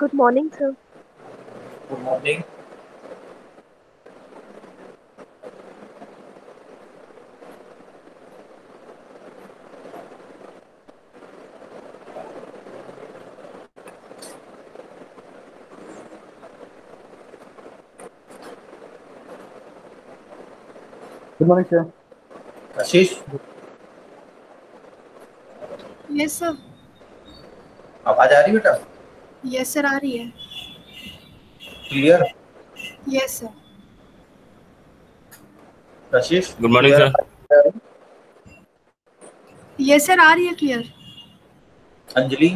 Good morning, sir. Good morning. Good morning sir. Ashish, yes sir. आवाज आ रही बेटा? यस सर, आ रही है। Clear? Yes sir. Ashish, good morning clear? Sir. Yes sir, आ रही है क्लियर। Anjali,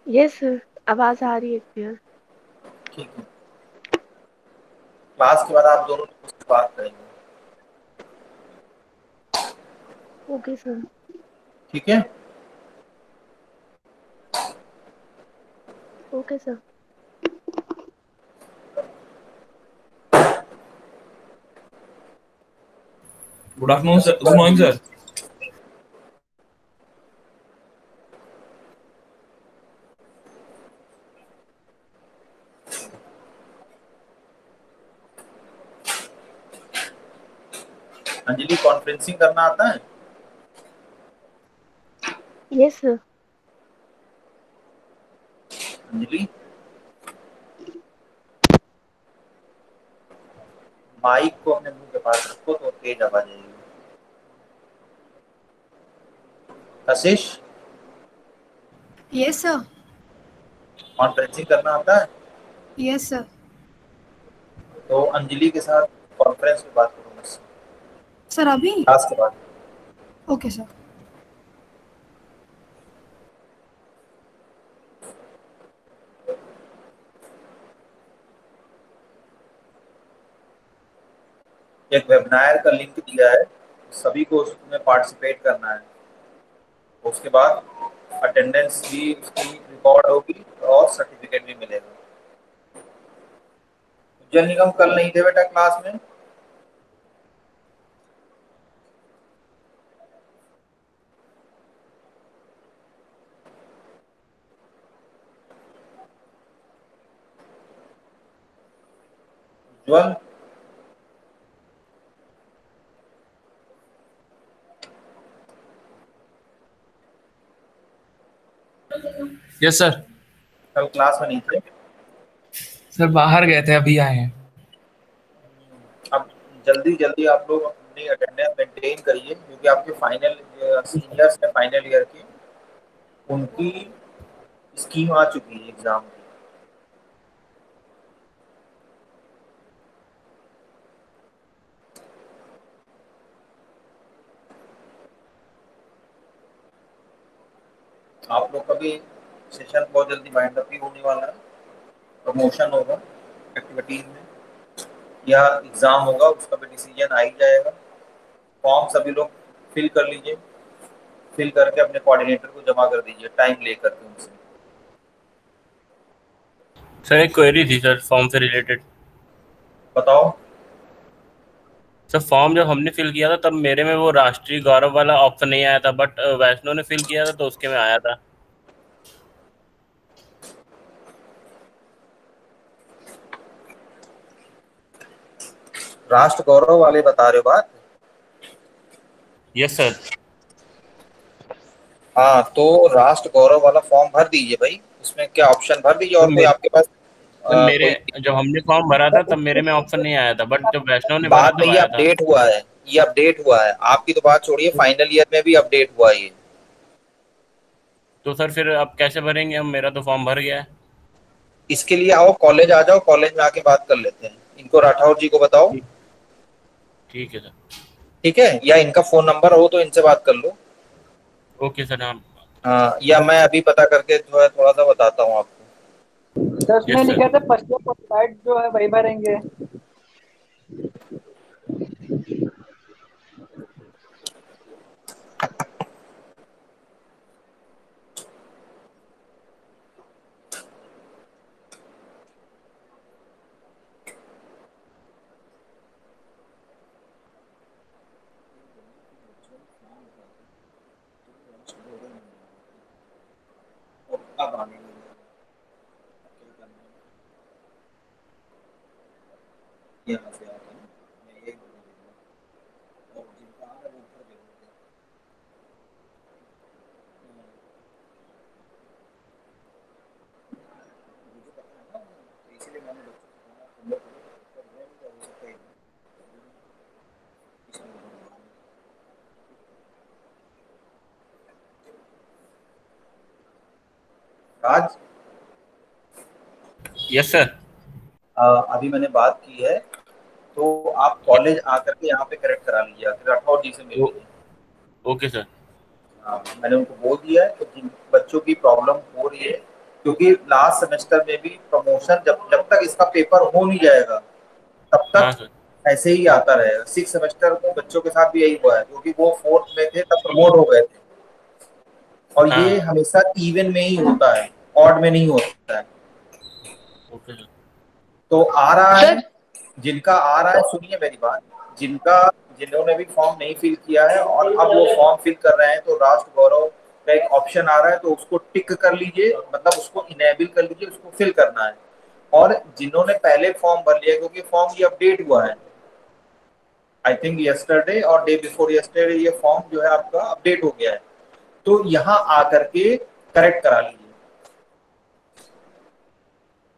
Yes, sir. आवाज आ रही है क्लियर। ठीक है। क्लास के बाद आप दोनों कुछ बात करेंगे, Okay, sir. ठीक है? Okay, sir. Good afternoon sir. Good morning sir. Anjali, conferencing करना आता है? Yes, sir. अंजलि, माइक को अपने मुंह के पास रखो तो तेज आवाज आएगी। आशीष, यस सर। कॉन्फ्रेंसिंग करना आता है? Yes sir. तो अंजलि के साथ कॉन्फ्रेंस में बात करो मुझसे, सर अभी? क्लास के बाद। Okay sir. एक वेबिनार का लिंक दिया है, सभी को उसमें पार्टिसिपेट करना है। उसके बाद अटेंडेंस भी उसकी रिकॉर्ड होगी और सर्टिफिकेट भी मिलेगा। जल निगम कल नहीं थे बेटा क्लास में? ज्वल, यस सर। कल क्लास में नहीं थे? सर बाहर गए थे, अभी आए हैं। अब जल्दी जल्दी आप लोग अपनी अटेंडेंस मेंटेन करिए, क्योंकि आपके फाइनल सीनियर्स हैं फाइनल ईयर के, उनकी स्कीम आ चुकी है एग्जाम की। आप लोग का भी सेशन बहुत जल्दी वाइंड अप भी होने वाला है। प्रमोशन होगा एक्टिविटीज में या एग्जाम होगा, उसका भी डिसीजन आ ही जाएगा। फॉर्म सभी लोग फिल कर लीजिए, फिल करके अपने कोऑर्डिनेटर को जमा कर दीजिए टाइम लेकर के उनसे। सर एक क्वेरी थी सर, फॉर्म से रिलेटेड। बताओ। सर फॉर्म जब हमने फिल किया था तब मेरे में वो राष्ट्रीय गौरव वाला ऑप्शन नहीं आया था, बट वैष्णो ने फिल किया था तो उसके में आया था। राष्ट्र गौरव वाले बता रहे हो बात? Yes sir. हाँ, तो राष्ट्र गौरव वाला फॉर्म भर दीजिए भाई, उसमें क्या ऑप्शन भर दीजिए। सर और कोई आपके पास मेरे कोई जब हमने फॉर्म भरा था तब मेरे में ऑप्शन नहीं आया था, बट जब वैष्णो ने भरा बाद में तब ये आया था। अपडेट हुआ है, ये अपडेट हुआ है। आपकी तो बात छोड़िए, फाइनल ईयर में भी अपडेट हुआ है ये। तो सर फिर अब कैसे भरेंगे हम? मेरा तो फॉर्म भर गया है। इसके लिए आओ, कॉलेज आ जाओ, कॉलेज में आके बात कर लेते हैं। इनको राठौर जी को बताओ, ठीक। ठीक है सर। ठीक है? या इनका फोन नंबर हो तो इनसे बात कर लो। Okay sir. हाँ। हाँ, या मैं अभी पता करके जो है थोड़ा सा बताता हूँ आपको। सर उसमें यस सर। लिखा था पश्चिम साइड जो है वही भरेंगे। अब आने लगे। क्या करना है? यहाँ से आके ना मैं ये बोल दूंगा और जिनका आ रहा है वो ऊपर देखोगे। मुझे पता है ना, तो इसीलिए मैंने बच्चों को कहा तुम लोग कर रहे हो हो सकता है इसमें बोलूँगा। राज, यस सर। अभी मैंने बात की है तो आप कॉलेज आकर के यहाँ पे करेक्ट करा लीजिए, फिर राठौर जी से मिल लीजिए। Okay sir. हाँ, मैंने उनको बोल दिया है तो जिन बच्चों की प्रॉब्लम हो रही है, क्योंकि लास्ट सेमेस्टर में भी प्रमोशन जब जब तक इसका पेपर हो नहीं जाएगा तब हाँ तक सर। ऐसे ही आता रहेगा। 6 सेमेस्टर को बच्चों के साथ भी यही हुआ है, क्योंकि वो 4th में थे तब प्रमोट हो गए थे। और ये हाँ। हमेशा इवन में ही होता है, ऑड में नहीं होता है। Okay sir. तो आ रहा है, सर जिनका आ रहा है, सुनिए मेरी बात, जिन्होंने भी फॉर्म नहीं फिल किया है और अब वो फॉर्म फिल कर रहे हैं, तो राष्ट्र गौरव का एक ऑप्शन आ रहा है, तो उसको टिक कर लीजिए, मतलब उसको इनेबल कर लीजिए, उसको फिल करना है। और जिन्होंने पहले फॉर्म भर लिया, क्योंकि फॉर्म ये अपडेट हुआ है, आई थिंक यस्टरडे और डे बिफोर यस्टरडे ये फॉर्म जो है आपका अपडेट हो गया है, तो यहाँ आकर के करेक्ट करा लीजिए।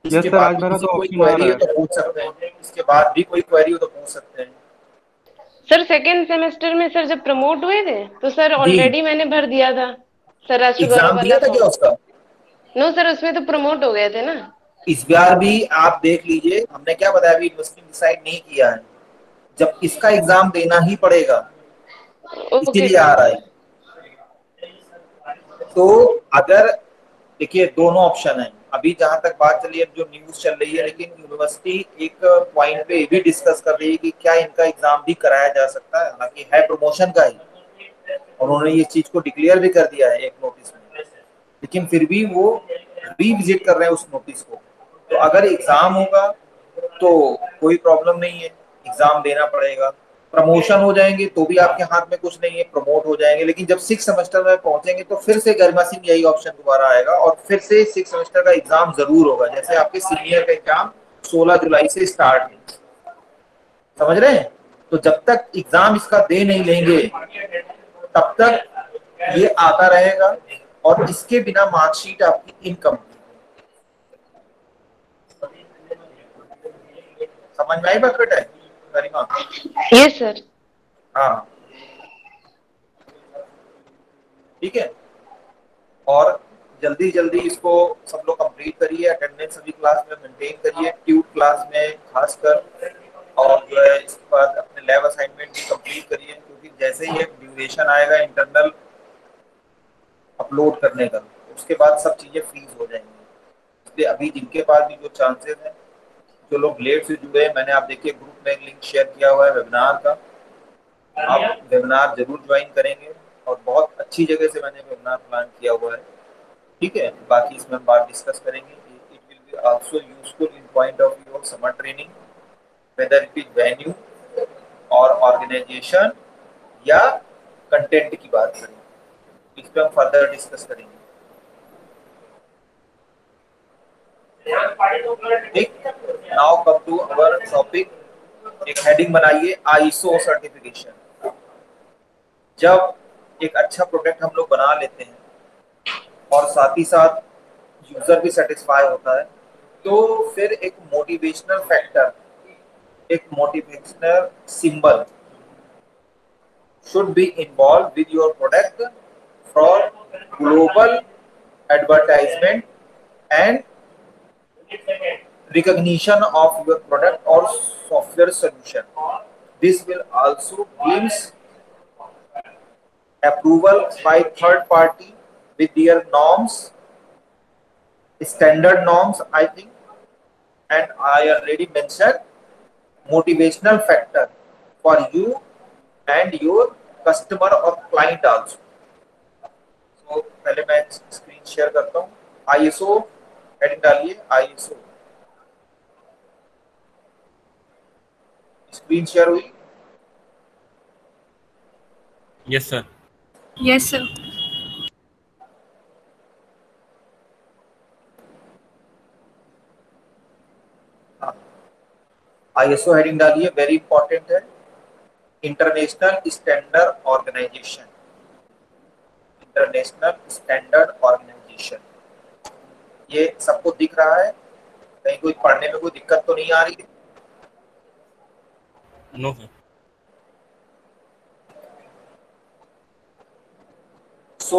यस इसके सर, बाद आज भी मेरा किसी तो कोई ऑप्शन आ क्वेरी रहा हो है। तो पूछ सकते हैं, इसके बाद भी कोई क्वेरी हो तो पूछ सकते हैं। सर सेकेंड सेमेस्टर में सर जब प्रमोट हुए थे तो सर जी, ऑलरेडी मैंने भर दिया था सर राष्ट्रीय गौरव एग्जाम वाला दिया था क्या फॉर्म। उसका? नो सर उसमें तो प्रमोट हो गए थे ना। इस बार भी आप देख लीजिए, हमने क्या बताया, अभी यूनिवर्सिटी डिसाइड नहीं किया है, जब इसका एग्जाम देना ही पड़ेगा, ओके इसीलिए आ सर। रहा है। तो अगर देखिए दोनों ऑप्शन है, अभी जहां तक बात चली है, जो न्यूज चल रही है, लेकिन यूनिवर्सिटी एक पॉइंट पे ये भी डिस्कस कर रही है कि क्या इनका एग्जाम भी कराया जा सकता है, हालांकि है प्रमोशन का ही, और उन्होंने ये चीज को डिक्लेयर भी कर दिया है एक नोटिस में, लेकिन फिर भी वो रीविजिट कर रहे हैं उस नोटिस को। तो अगर एग्जाम होगा तो कोई प्रॉब्लम नहीं है, एग्जाम देना पड़ेगा। प्रमोशन हो जाएंगे तो भी आपके हाथ में कुछ नहीं है, प्रमोट हो जाएंगे, लेकिन जब 6 सेमेस्टर में पहुंचेंगे तो फिर से गरिमा सिंह यही ऑप्शन दोबारा आएगा और फिर से 6 सेमेस्टर का एग्जाम जरूर होगा, जैसे आपके सीनियर का एग्जाम 16 जुलाई से स्टार्ट है, समझ रहे हैं? तो जब तक एग्जाम इसका दे नहीं लेंगे तब तक ये आता रहेगा, और इसके बिना मार्कशीट आपकी इनकम्प्लीट। समझ में आई बात बेटा गरिमा? Yes sir. हाँ, ठीक है। और जल्दी जल्दी इसको सब लोग कंप्लीट करिए, अटेंडेंस सभी क्लास में मेंटेन करिए, ट्यूट क्लास में खासकर, और जो है इसके बाद अपने लैब असाइनमेंट भी कंप्लीट करिए, क्योंकि जैसे ही एक ड्यूरेशन आएगा इंटरनल अपलोड करने का, उसके बाद सब चीज़ें फ्रीज हो जाएंगी। इसलिए अभी जिनके पास भी जो चांसेस हैं, जो लोग लेट से जुड़े हैं, मैंने आप देखिए ग्रुप में एक लिंक शेयर किया हुआ है वेबिनार का, आप वेबिनार जरूर ज्वाइन करेंगे, और बहुत अच्छी जगह से मैंने वेबिनार प्लान किया हुआ है, ठीक है। बाकी इसमें हम बात डिस्कस करेंगे। It will be also useful in point of view of summer training, whether it is venue और ऑर्गेनाइजेशन या कंटेंट की बात करें, इस पे हम फर्दर डिस्कस करेंगे, ठीक। Now come to our topic. एक हेडिंग बनाइए, आईएसओ सर्टिफिकेशन। जब एक अच्छा प्रोडक्ट हम लोग बना लेते हैं और साथ ही साथ यूजर भी सेटिस्फाई होता है, तो फिर एक मोटिवेशनल फैक्टर, एक motivational symbol should be involved with your product for global advertisement and recognition of your product or software solution. This will also gives approval by third party with their norms, standard norms, I think, and I already mentioned motivational factor for you and your customer or client also. तो पहले मैं screen share करता हूँ, ISO heading डालिए, ISO. Screen share हुई? Yes sir. Yes sir. ISO heading डालिए, very important है। International standard organisation, international standard organisation, ये सबको दिख रहा है? कहीं कोई पढ़ने में कोई दिक्कत तो नहीं आ रही है? No sir. So,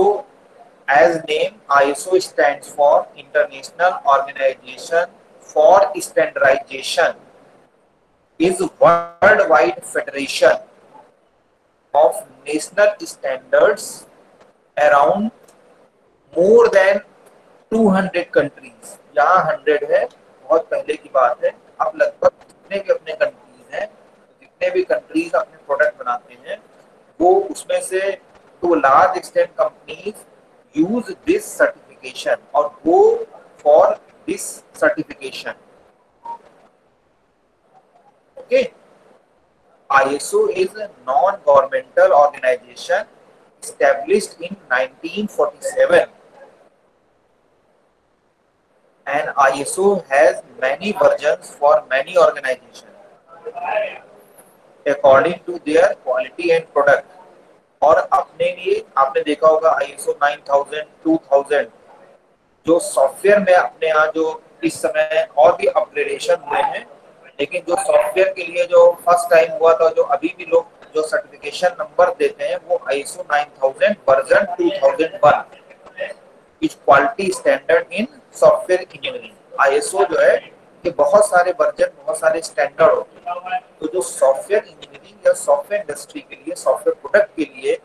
as name, ISO stands for International Organization for Standardization, is worldwide federation of national standards around more than 200 countries। यहाँ 100 है, बहुत पहले की बात है। अब लगभग जितने भी अपने कंट्रीज हैं, जितने भी कंट्रीज अपने प्रोडक्ट बनाते हैं, वो उसमें से to large extent companies use this certification और go for this certification. Okay, ISO is a non-governmental organization established in 1947 and ISO has many versions for many organizations according to their quality and product। और अपने लिए आपने देखा होगा ISO 9000, 2000 जो software में अपने यहाँ जो इस समय और भी अपग्रेडेशन हुए हैं, लेकिन जो सॉफ्टवेयर के लिए जो फर्स्ट टाइम हुआ था, जो अभी भी लोग जो सर्टिफिकेशन नंबर देते हैं, वो ISO 9000 version 2001 is quality standard in software engineering. ISO जो है कि बहुत सारे वर्जन, बहुत सारे स्टैंडर्ड होते हैं। तो जो सॉफ्टवेयर इंजीनियरिंग या सॉफ्टवेयर इंडस्ट्री के लिए, सॉफ्टवेयर प्रोडक्ट के लिए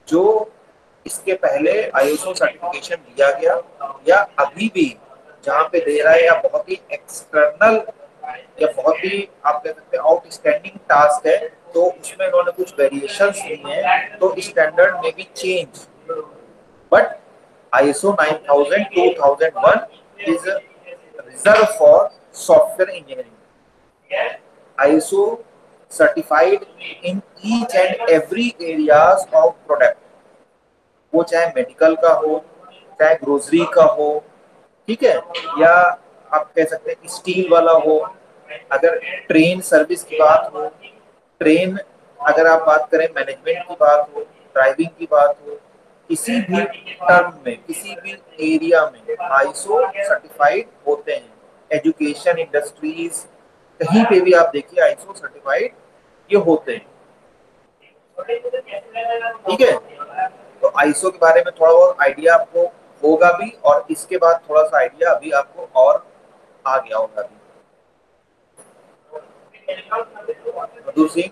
जो इसके पहले ISO सर्टिफिकेशन दिया गया या अभी भी जहाँ पे दे रहा है, या बहुत ही एक्सटर्नल या बहुत ही आप कह सकते हैं आउटस्टैंडिंग टास्क है, तो उसमें उन्होंने कुछ वेरिएशंस लिए हैं, तो स्टैंडर्ड में भी change. But ISO 9000, 2001 is reserved for software engineering। ISO certified in each and every areas of product, वो चाहे मेडिकल का हो, चाहे ग्रोसरी का हो, ठीक है, या आप कह सकते हैं स्टील वाला हो, अगर ट्रेन सर्विस की बात हो, ट्रेन अगर आप बात करें, मैनेजमेंट की बात हो, ड्राइविंग की बात हो, किसी भी टर्म में, किसी भी एरिया में ISO सर्टिफाइड होते हैं। एजुकेशन, इंडस्ट्रीज, कहीं पे भी आप देखिए ISO सर्टिफाइड ये होते हैं। ठीक है, तो ISO के बारे में थोड़ा बहुत आइडिया आपको होगा भी, और इसके बाद थोड़ा सा आइडिया अभी आपको और आ गया होगा भी। मधुर सिंह,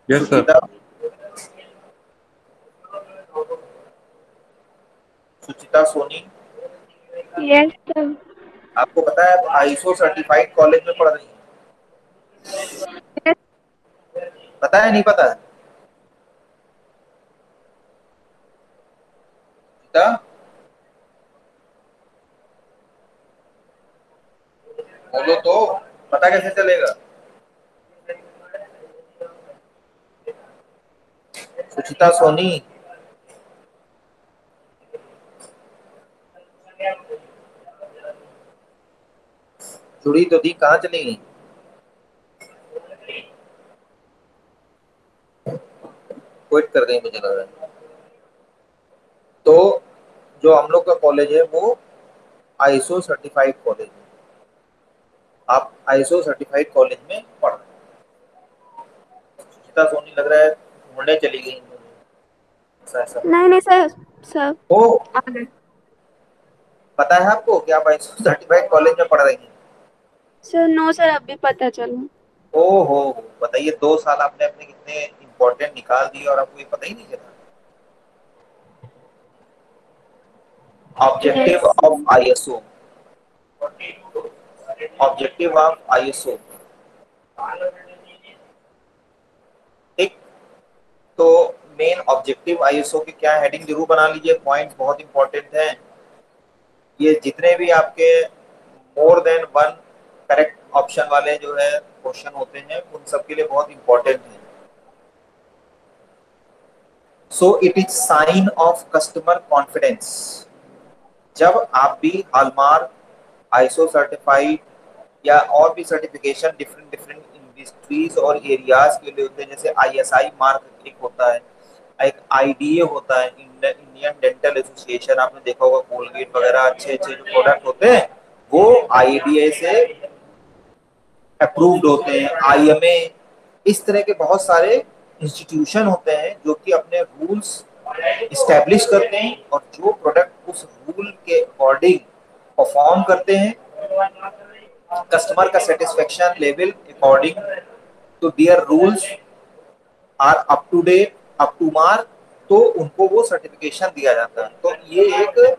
यस सर। सुचिता सोनी, यस सर। आपको पता है ISO सर्टिफाइड कॉलेज में पढ़ रही है? पता है, नहीं पता है? सुचिता, बोलो तो, पता कैसे चलेगा? सुचिता सोनी, जुड़ी तो थी, कहाँ चली गई? क्विट कर गई मुझे लग रहा है। तो जो हम लोग का कॉलेज है वो ISO सर्टिफाइड कॉलेज है। आप ISO सर्टिफाइड कॉलेज में पढ़ रहे हैं। सुचिता सोनी लग रहा है घूमने चली गई। ऐसा नहीं सर, सर ओ, आ गए। पता है आपको कि आप ISO सर्टिफाइड कॉलेज में पढ़ रही हैं? सर नो सर, अभी पता चला। ओहो, बताइए 2 साल आपने अपने कितने इम्पोर्टेंट निकाल दिए और आपको ये पता ही नहीं चला। Objective of ISO, objective of ISO, ठीक। तो मेन ऑब्जेक्टिव ISO के क्या, हेडिंग जरूर बना लीजिए, पॉइंट्स बहुत इंपॉर्टेंट हैं। ये जितने भी आपके more than one correct option वाले जो है क्वेश्चन होते हैं, उन सब के लिए बहुत इंपॉर्टेंट है। So it is sine of customer confidence, जब आप भी हॉलमार्क, आईएसओ सर्टिफाइड या और भी सर्टिफिकेशन डिफरेंट डिफरेंट इंडस्ट्रीज और एरियाज के लिए होते हैं, जैसे आईएसआई मार्क एक होता है, एक आईडीए होता है, इंडियन डेंटल एसोसिएशन, आपने देखा होगा कोलगेट वगैरह अच्छे अच्छे जो प्रोडक्ट होते हैं वो आईडीए से अप्रूव्ड होते हैं, आईएमए, इस तरह के बहुत सारे इंस्टीट्यूशन होते हैं जो कि अपने रूल्स इस्टेब्लिश करते हैं और जो प्रोडक्ट उस रूल के अकॉर्डिंग परफॉर्म करते हैं, कस्टमर का satisfaction level according to their rules are up to date, up to mark, तो उनको वो सर्टिफिकेशन दिया जाता है। तो ये एक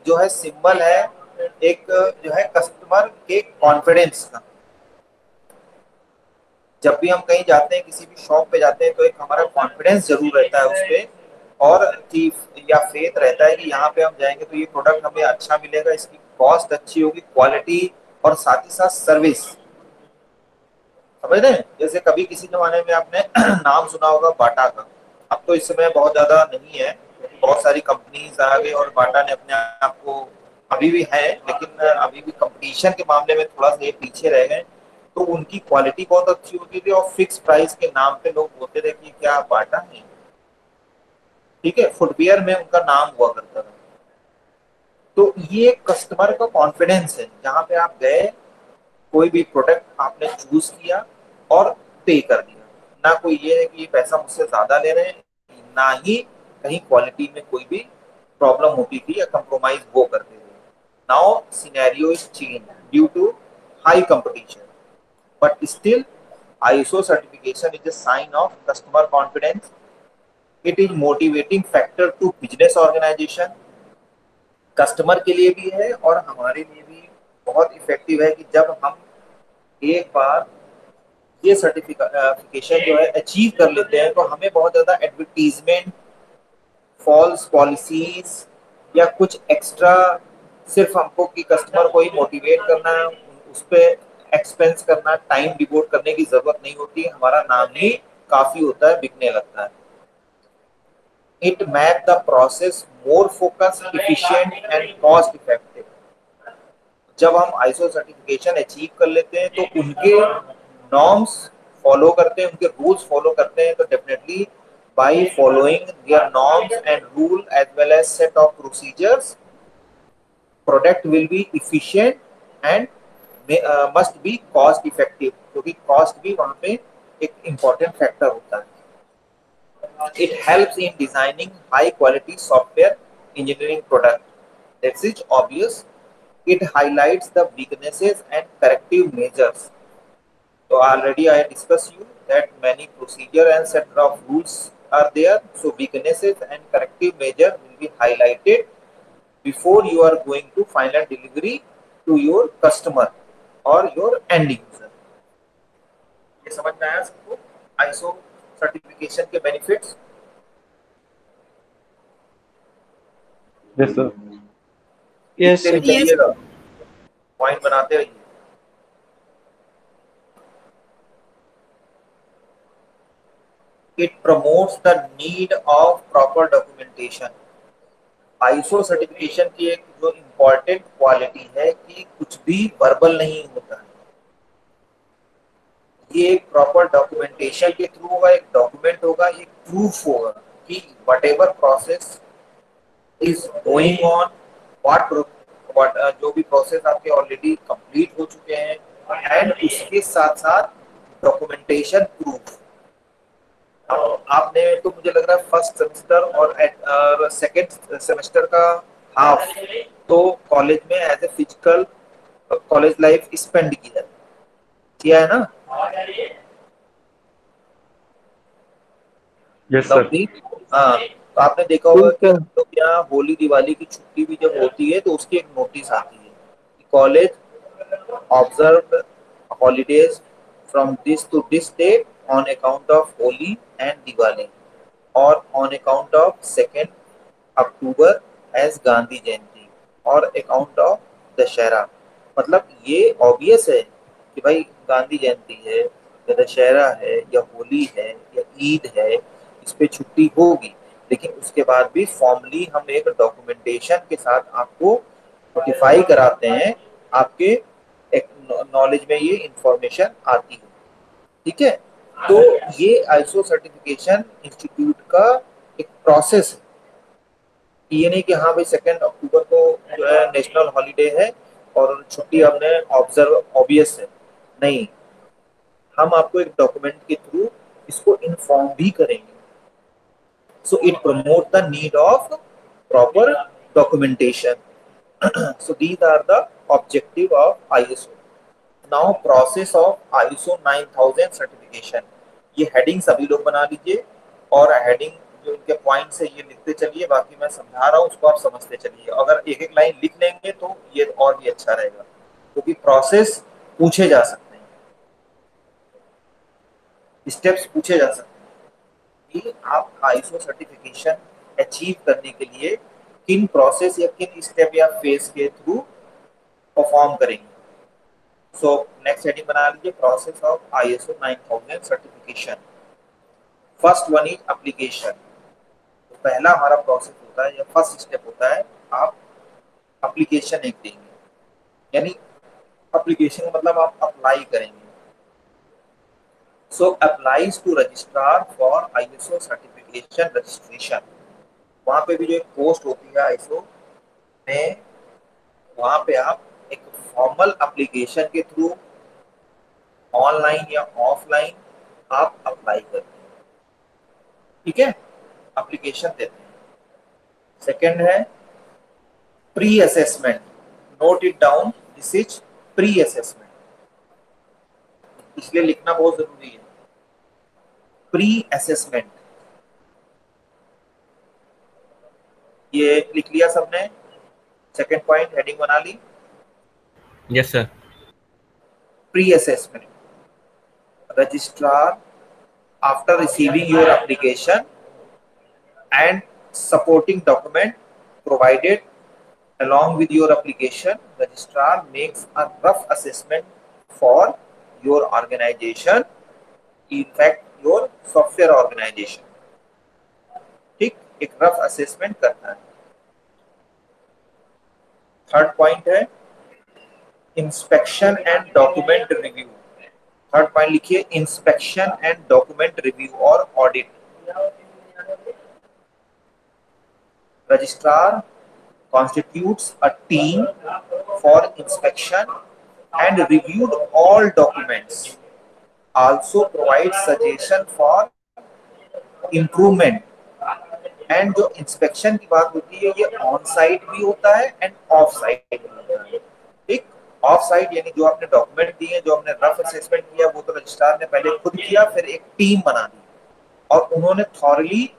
जो है सिंबल है, एक जो है कस्टमर के कॉन्फिडेंस का। जब भी हम कहीं जाते हैं, किसी भी शॉप पे जाते हैं, तो एक हमारा कॉन्फिडेंस जरूर रहता है उस पर, और या फेथ रहता है कि यहाँ पे हम जाएंगे तो ये प्रोडक्ट हमें अच्छा मिलेगा, इसकी कॉस्ट अच्छी होगी, क्वालिटी और साथ ही साथ सर्विस। समझ रहे हैं? जैसे कभी किसी जमाने में आपने नाम सुना होगा बाटा का, अब तो इस समय बहुत ज्यादा नहीं है, बहुत सारी कंपनीज आ गई और बाटा ने अपने आप को, अभी भी है लेकिन अभी भी कंपटीशन के मामले में थोड़ा सा ये पीछे रह गए। तो उनकी क्वालिटी बहुत अच्छी होती थी और फिक्स प्राइस के नाम पे लोग बोलते थे कि क्या बाटा है, ठीक है, फुटवियर में उनका नाम हुआ करता था। तो ये कस्टमर का कॉन्फिडेंस है, जहाँ पे आप गए, कोई भी प्रोडक्ट आपने चूज किया और पे कर दिया, ना कोई ये है कि ये पैसा मुझसे ज्यादा ले रहे हैं, ना ही कहीं क्वालिटी में कोई भी प्रॉब्लम होती थी या कंप्रोमाइज वो करते थे। Now scenario is change due to high competition, but still ISO certification is a sign of customer confidence. It is motivating factor to business organization. Customer के लिए भी है और हमारे लिए भी बहुत इफेक्टिव है कि जब हम एक बार ये सर्टिफिकेशन जो है अचीव कर लेते हैं, तो हमें बहुत ज़्यादा एडवर्टीजमेंट, फॉल्स पॉलिसीज या कुछ एक्स्ट्रा सिर्फ हमको कि कस्टमर को ही मोटिवेट करना, उस पर एक्सपेंस करना, टाइम डिवोट करने की जरूरत नहीं होती, हमारा नाम ही काफी होता है, बिकने लगता है। It make the process more focus, efficient and cost effective. जब हम आईएसओ सर्टिफिकेशन अचीव कर लेते हैं तो उनके नॉर्म्स फॉलो करते हैं, उनके रूल्स फॉलो करते हैं, तो definitely by following their norms and rule as well as set of procedures, product will be efficient and must be cost effective, क्योंकि कॉस्ट भी वहां पे एक इम्पोर्टेंट फैक्टर होता है। It helps in designing high quality software engineering product. That is obvious. It highlights the weaknesses and corrective measures. So already I discussed you that many procedure and set of rules are there. So weaknesses and corrective measure will be highlighted before you are going to final delivery to your customer or your end user. ये समझ में आया सबको ISO certification के benefits? Yes sir. Yes sir. चलिएगा, point बनाते रहिए। It promotes the need of proper documentation. ISO certification की एक जो इम्पोर्टेंट क्वालिटी है कि कुछ भी वर्बल नहीं होता है, ये एक प्रॉपर डॉक्यूमेंटेशन के थ्रू होगा, एक डॉक्यूमेंट होगा, एक प्रूफ होगा कि whatever process is going on, what जो भी प्रोसेस आपके ऑलरेडी कंप्लीट हो चुके हैं, एंड उसके साथ साथ डॉक्यूमेंटेशन प्रूफ। आपने तो मुझे लग रहा है फर्स्ट सेमेस्टर और सेकेंड सेमेस्टर का हाफ तो कॉलेज में as a physical college life spend किया है ना? Yes sir. हाँ, तो आपने देखा होगा कि तो यहाँ होली दिवाली की छुट्टी भी जब होती है तो उसकी एक नोटिस आती है कि college observe holidays from this to this date on account of Holi and Diwali और on account of 2 October as Gandhi Jayanti और अकाउंट ऑफ दशहरा। मतलब ये ऑब्वियस है कि भाई गांधी जयंती है या दशहरा है या होली है या ईद है, इस पे छुट्टी होगी, लेकिन उसके बाद भी फॉर्मली हम एक डॉक्यूमेंटेशन के साथ आपको नोटिफाई कराते हैं, आपके एक नॉलेज में ये इंफॉर्मेशन आती है। ठीक है, तो ये आईएसओ सर्टिफिकेशन इंस्टीट्यूट का एक प्रोसेस है। ये नहीं कि हाँ भाई 2 अक्टूबर को जो है नेशनल हॉलीडे है और छुट्टी हमने ऑब्जर्व ऑब्वियस है, नहीं, हम आपको एक डॉक्यूमेंट के थ्रू इसको इन्फॉर्म भी करेंगे। So it promote the need of proper documentation. So these are the objective of ISO. Now process of ISO 9000 certification. ये हेडिंग सभी लोग बना लीजिए और हेडिंग जो इनके पॉइंट्स है ये लिखते चलिए, बाकी मैं समझा रहा हूँ उसको आप समझते चलिए। अगर एक एक लाइन लिख लेंगे तो ये और भी अच्छा रहेगा, क्योंकि प्रोसेस पूछे जा सकते हैं, स्टेप्स पूछे जा सकते हैं कि आप आईएसओ सर्टिफिकेशन अचीव करने के लिए किन प्रोसेस या किन स्टेप या फेज के थ्रू परफॉर्म करेंगे। सो नेक्स्ट हेडिंग बना लीजिए, process of ISO 9000 certification. First one is application. तो पहला हमारा प्रोसेस होता है या फर्स्ट स्टेप होता है, आप एप्लीकेशन एक देंगे, यानी एप्लीकेशन मतलब आप अप्लाई करेंगे। So applies to registrar for ISO certification registration। वहाँ पे भी जो एक पोस्ट होती है ISO में, वहाँ पे आप एक फॉर्मल एप्लीकेशन के थ्रू ऑनलाइन या ऑफलाइन आप अप्लाई करते हैं। ठीक है, एप्लीकेशन देते हैं। सेकंड है pre assessment. Note it down, this is pre assessment, इसलिए लिखना बहुत जरूरी है। प्री असेसमेंट, ये लिख लिया सबने? सेकंड पॉइंट हेडिंग बना ली? Yes sir. Pre assessment, registrar after receiving your application and supporting document provided along with your application, registrar makes a rough assessment for your organization, in fact your software organization। ठीक, एक rough assessment करना है। Third point है inspection and document review. Third point लिखिए, inspection and document review और audit. Registrar constitutes a team for inspection and reviewed all documents, also provides suggestion for improvement। and जो inspection की बात होती है, ये ऑन साइट भी होता है एंड ऑफ साइट भी होता है। ठीक, ऑफ साइट यानी जो आपने डॉक्यूमेंट दिए, जो आपने रफ असेसमेंट किया, वो तो रजिस्ट्रार ने पहले खुद किया, फिर एक टीम बना दी और उन्होंने थॉरली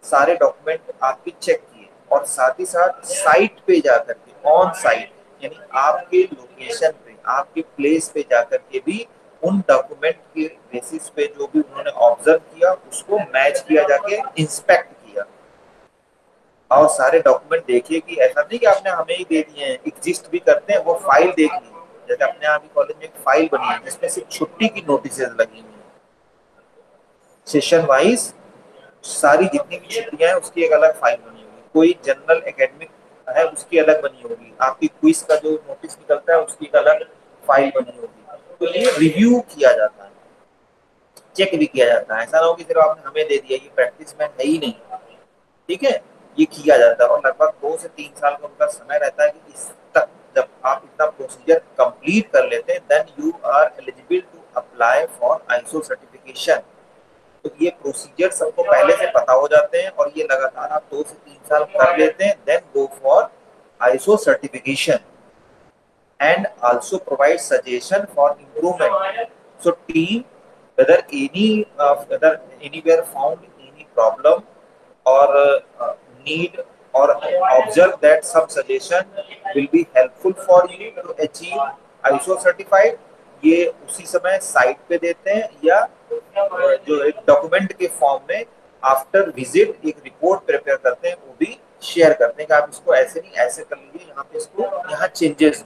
सारे डॉक्यूमेंट आपकी चेक किए, और साथ ही साथ साइट पे जाकर के, ऑन साइट यानी आपके लोकेशन पे, आपके प्लेस पे जाकर के भी उन डॉक्यूमेंट के बेसिस पे जो भी उन्होंने ऑब्जर्व किया उसको मैच किया, जाके इंस्पेक्ट किया और सारे डॉक्यूमेंट देखिए कि ऐसा नहीं कि आपने हमें ही दे दिए हैं, एग्जिस्ट भी करते हैं, वो फाइल देख ली। जैसे अपने यहाँ भी कॉलेज में एक फाइल बनी है जिसमें सिर्फ छुट्टी की नोटिसेज लगी हुई है, सेशन वाइज सारी जितनी भी छुट्टियां हैं उसकी एक अलग फाइल बनी होगी, कोई जनरल एकेडमिक है उसकी अलग बनी होगी, आपकी क्विज का जो नोटिस निकलता है उसकी एक अलग फाइल बनी होगी। तो ये रिव्यू किया जाता है, चेक भी किया जाता है। ऐसा ना हो कि सिर्फ आपने हमें दे दिया, ये प्रैक्टिस में है ही नहीं। ठीक है, ये किया जाता है और लगभग 2 से 3 साल का उनका समय रहता है कि इस तक जब आप इतना प्रोसीजर कंप्लीट कर लेते हैं, then you are eligible to apply for ISO certification. तो ये प्रोसीजर सबको पहले से पता हो जाते हैं और ये लगातार आप 2 से 3 साल कर लेते हैं, then go for ISO certification and also provide suggestion for improvement. So team whether anywhere found any problem or need or observe that some suggestion will be helpful for you to achieve ISO certified, ये उसी समय site पे देते हैं या जो एक document के फॉर्म में आफ्टर विजिट एक रिपोर्ट प्रिपेयर करते हैं, वो भी शेयर करते हैं कि आप इसको ऐसे नहीं ऐसे कर लीजिए, यहाँ पे इसको यहाँ चेंजेस।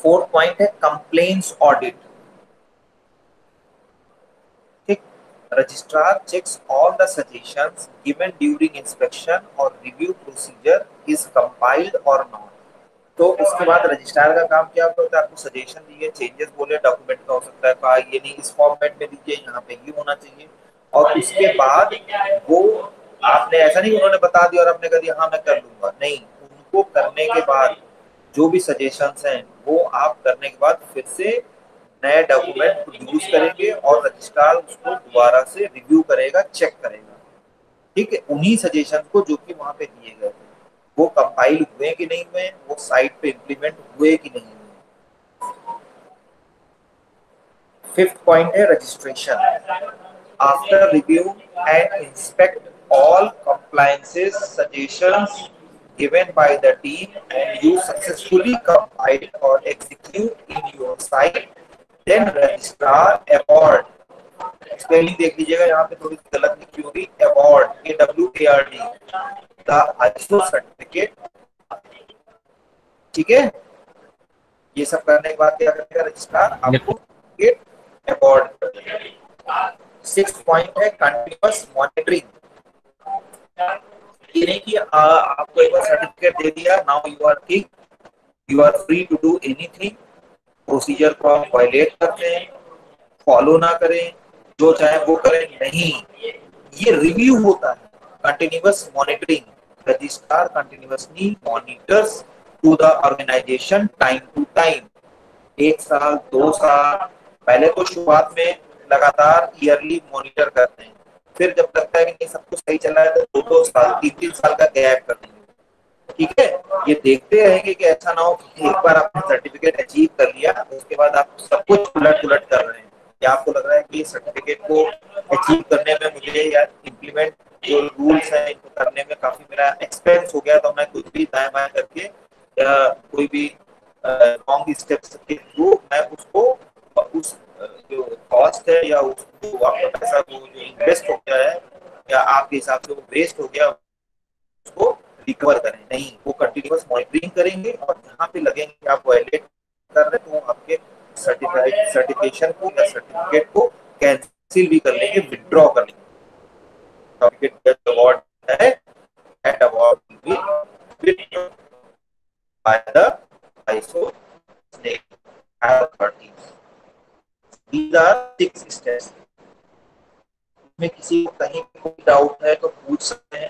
फोर्थ पॉइंट है कंप्लेंट्स ऑडिट। ठीक, registrar checks all the suggestions given during inspection or review procedure is compiled or not. तो उसके बाद रजिस्ट्रार का काम क्या होता है, आपको सजेशन दिए, चेंजेस बोले, डॉक्यूमेंट का हो सकता है, कहा ये नहीं इस फॉर्मेट में दीजिए, यहाँ पे ये होना चाहिए, और उसके बाद वो आपने ऐसा नहीं उन्होंने बता दिया और आपने कह दिया हाँ मैं कर लूंगा, नहीं, उनको करने के बाद जो भी सजेशंस हैं वो आप करने के बाद फिर से नए डॉक्यूमेंट प्रोड्यूस करेंगे और रजिस्ट्रार उसको दोबारा से रिव्यू करेगा, चेक करेगा, ठीक है, उन्हीं सजेशन को जो कि वहां पे दिए गए थे वो कंपाइल हुए कि नहीं हुए, वो साइट पे इम्प्लीमेंट हुए कि नहीं हुए। फिफ्थ पॉइंट है registration. After review and inspect all compliances suggestions given by the team and you successfully compile or execute in your site, then registrar award, spelling देख लीजिएगा यहाँ पे थोड़ी गलत लिखी होगी, award AWARD the ISO certificate, ठीक है। ये सब करने के बाद क्या करेगा रजिस्ट्रार, आपको सर्टिफिकेट अवार्ड। 6 पॉइंट है कंटिन्यूअस मॉनिटरिंग। ये नहीं कि आपको एक बार सर्टिफिकेट दे दिया, नाउ यू आर ठीक, you are free to do anything, procedure को आप वायलेट करते हैं, फॉलो ना करें, जो चाहे वो करें, नहीं, ये रिव्यू होता है, continuous monitoring. Registrar continuously monitors to the organisation time to time, 1 साल 2 साल, पहले तो शुरुआत में लगातार ईयरली मॉनिटर करते हैं, फिर जब लगता है कि नहीं सब कुछ सही चल रहा है तो 2-2 साल 3-3 साल का गैप कर देंगे, ठीक है। ये देखते रहेंगे कि ऐसा ना हो कि एक बार आपने सर्टिफिकेट अचीव कर लिया उसके बाद आप सब कुछ उलट पुलट कर रहे हैं, या आपको लग रहा है कि सर्टिफिकेट को अचीव करने में मुझे या इम्प्लीमेंट जो रूल्स हैं इनको करने में काफी मेरा एक्सपेंस हो गया, तो मैं कुछ भी दाएं बाएं करके या कोई भी रॉन्ग स्टेप्स के थ्रू मैं उसको उस जो कॉस्ट है या उस जो आपका पैसा वो जो इन्वेस्ट हो गया है या आपके हिसाब से वो वेस्ट हो गया उसको रिकवर करें, नहीं, वो कंटिन्यूअस मॉनिटरिंग करेंगे और जहाँ पे लगेंगे कि आप वायलेट कर रहे हैं तो आपके सर्टिफिकेशन को या सर्टिफिकेट को कैंसिल भी कर लेंगे, विथड्रॉ कर लेंगे। सर्टिफिकेट अवार्ड है, that award will be withdrawn by the ISO authorities। These are 6 steps। में किसी को कहीं कोई डाउट है तो पूछ सकते हैं,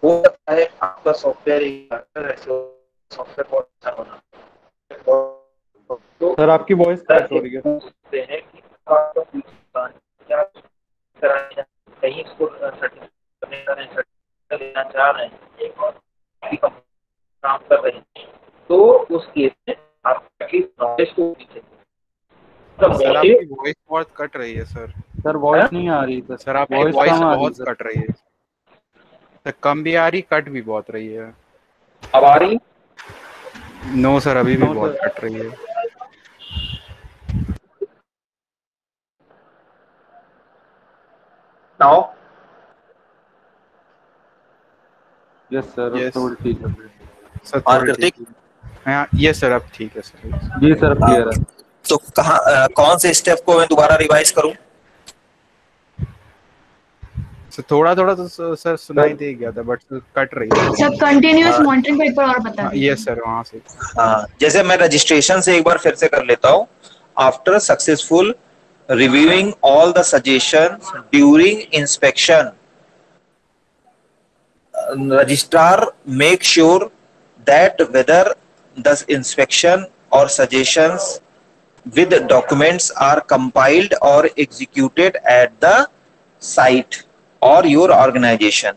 हो सकता है आपका सॉफ्टवेयर सॉफ्टवेयर बहुत अच्छा बना तो सर आपकी वॉइस कट हो रही है। पूछते हैं कि आपका क्या कराना, कहीं इसको सर्टिफिकेट लेना चाह रहे हैं, काम कर रहे हैं, तो उस केस में आपकी नॉलेज को पीछे सर आपकी वॉइस बहुत कट रही है सर। सर वॉइस नहीं आ रही है सर आपकी वॉइस बहुत कट रही है सर, कम भी आ रही, कट भी बहुत रही है। अब आ रही? नो सर, अभी भी बहुत कट रही है। Now yes sir, Yes. थोड़ी ठीक है सर और थोड़ी कृतिक? ठीक है। हाँ ये सर अब ठीक है सर। जी सर, क्लियर है। तो कहाँ कौन से स्टेप को मैं दोबारा रिवाइज करूं? सर थोड़ा थोड़ा तो सर सुनाई दे गया था बट कट रही है। सर कंटिन्यूअस मॉनिटरिंग का एक बार और बता दीजिए। ये सर वहाँ से जैसे मैं रजिस्ट्रेशन से एक बार फिर से कर लेता हूँ। After successful reviewing all the suggestions during inspection, registrar make sure that whether the inspection or suggestions with documents are compiled or executed at the site or your organization।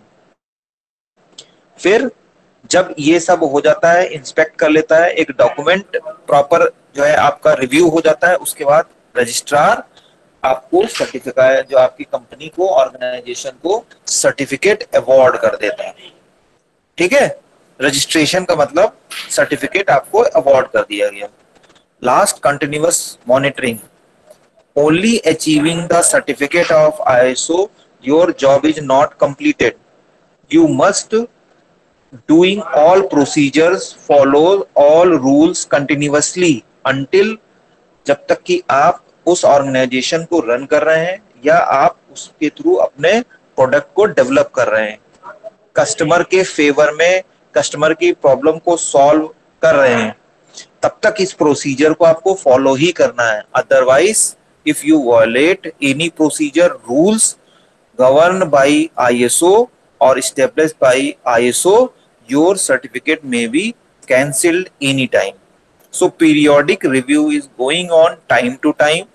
फिर जब ये सब हो जाता है, इंस्पेक्ट कर लेता है, एक डॉक्यूमेंट प्रॉपर जो है आपका रिव्यू हो जाता है, उसके बाद रजिस्ट्रार आपको सर्टिफिकेट, जो आपकी कंपनी को, ऑर्गेनाइजेशन को सर्टिफिकेट अवार्ड कर देता है। ठीक है, रजिस्ट्रेशन का मतलब सर्टिफिकेट आपको अवार्ड कर दिया गया। Last, continuous monitoring. Only achieving the certificate of ISO your job is not completed. You must doing all procedures, follow all rules continuously until, जब तक कि आप उस ऑर्गेनाइजेशन को रन कर रहे हैं या आप उसके थ्रू अपने प्रोडक्ट को डेवलप कर रहे हैं, कस्टमर के फेवर में कस्टमर की प्रॉब्लम को सॉल्व कर रहे हैं, तब तक इस प्रोसीजर को आपको फॉलो ही करना है। Otherwise if you violate any procedure rules governed by ISO or established by ISO, your certificate may be cancelled anytime. So periodic review is going on time to time.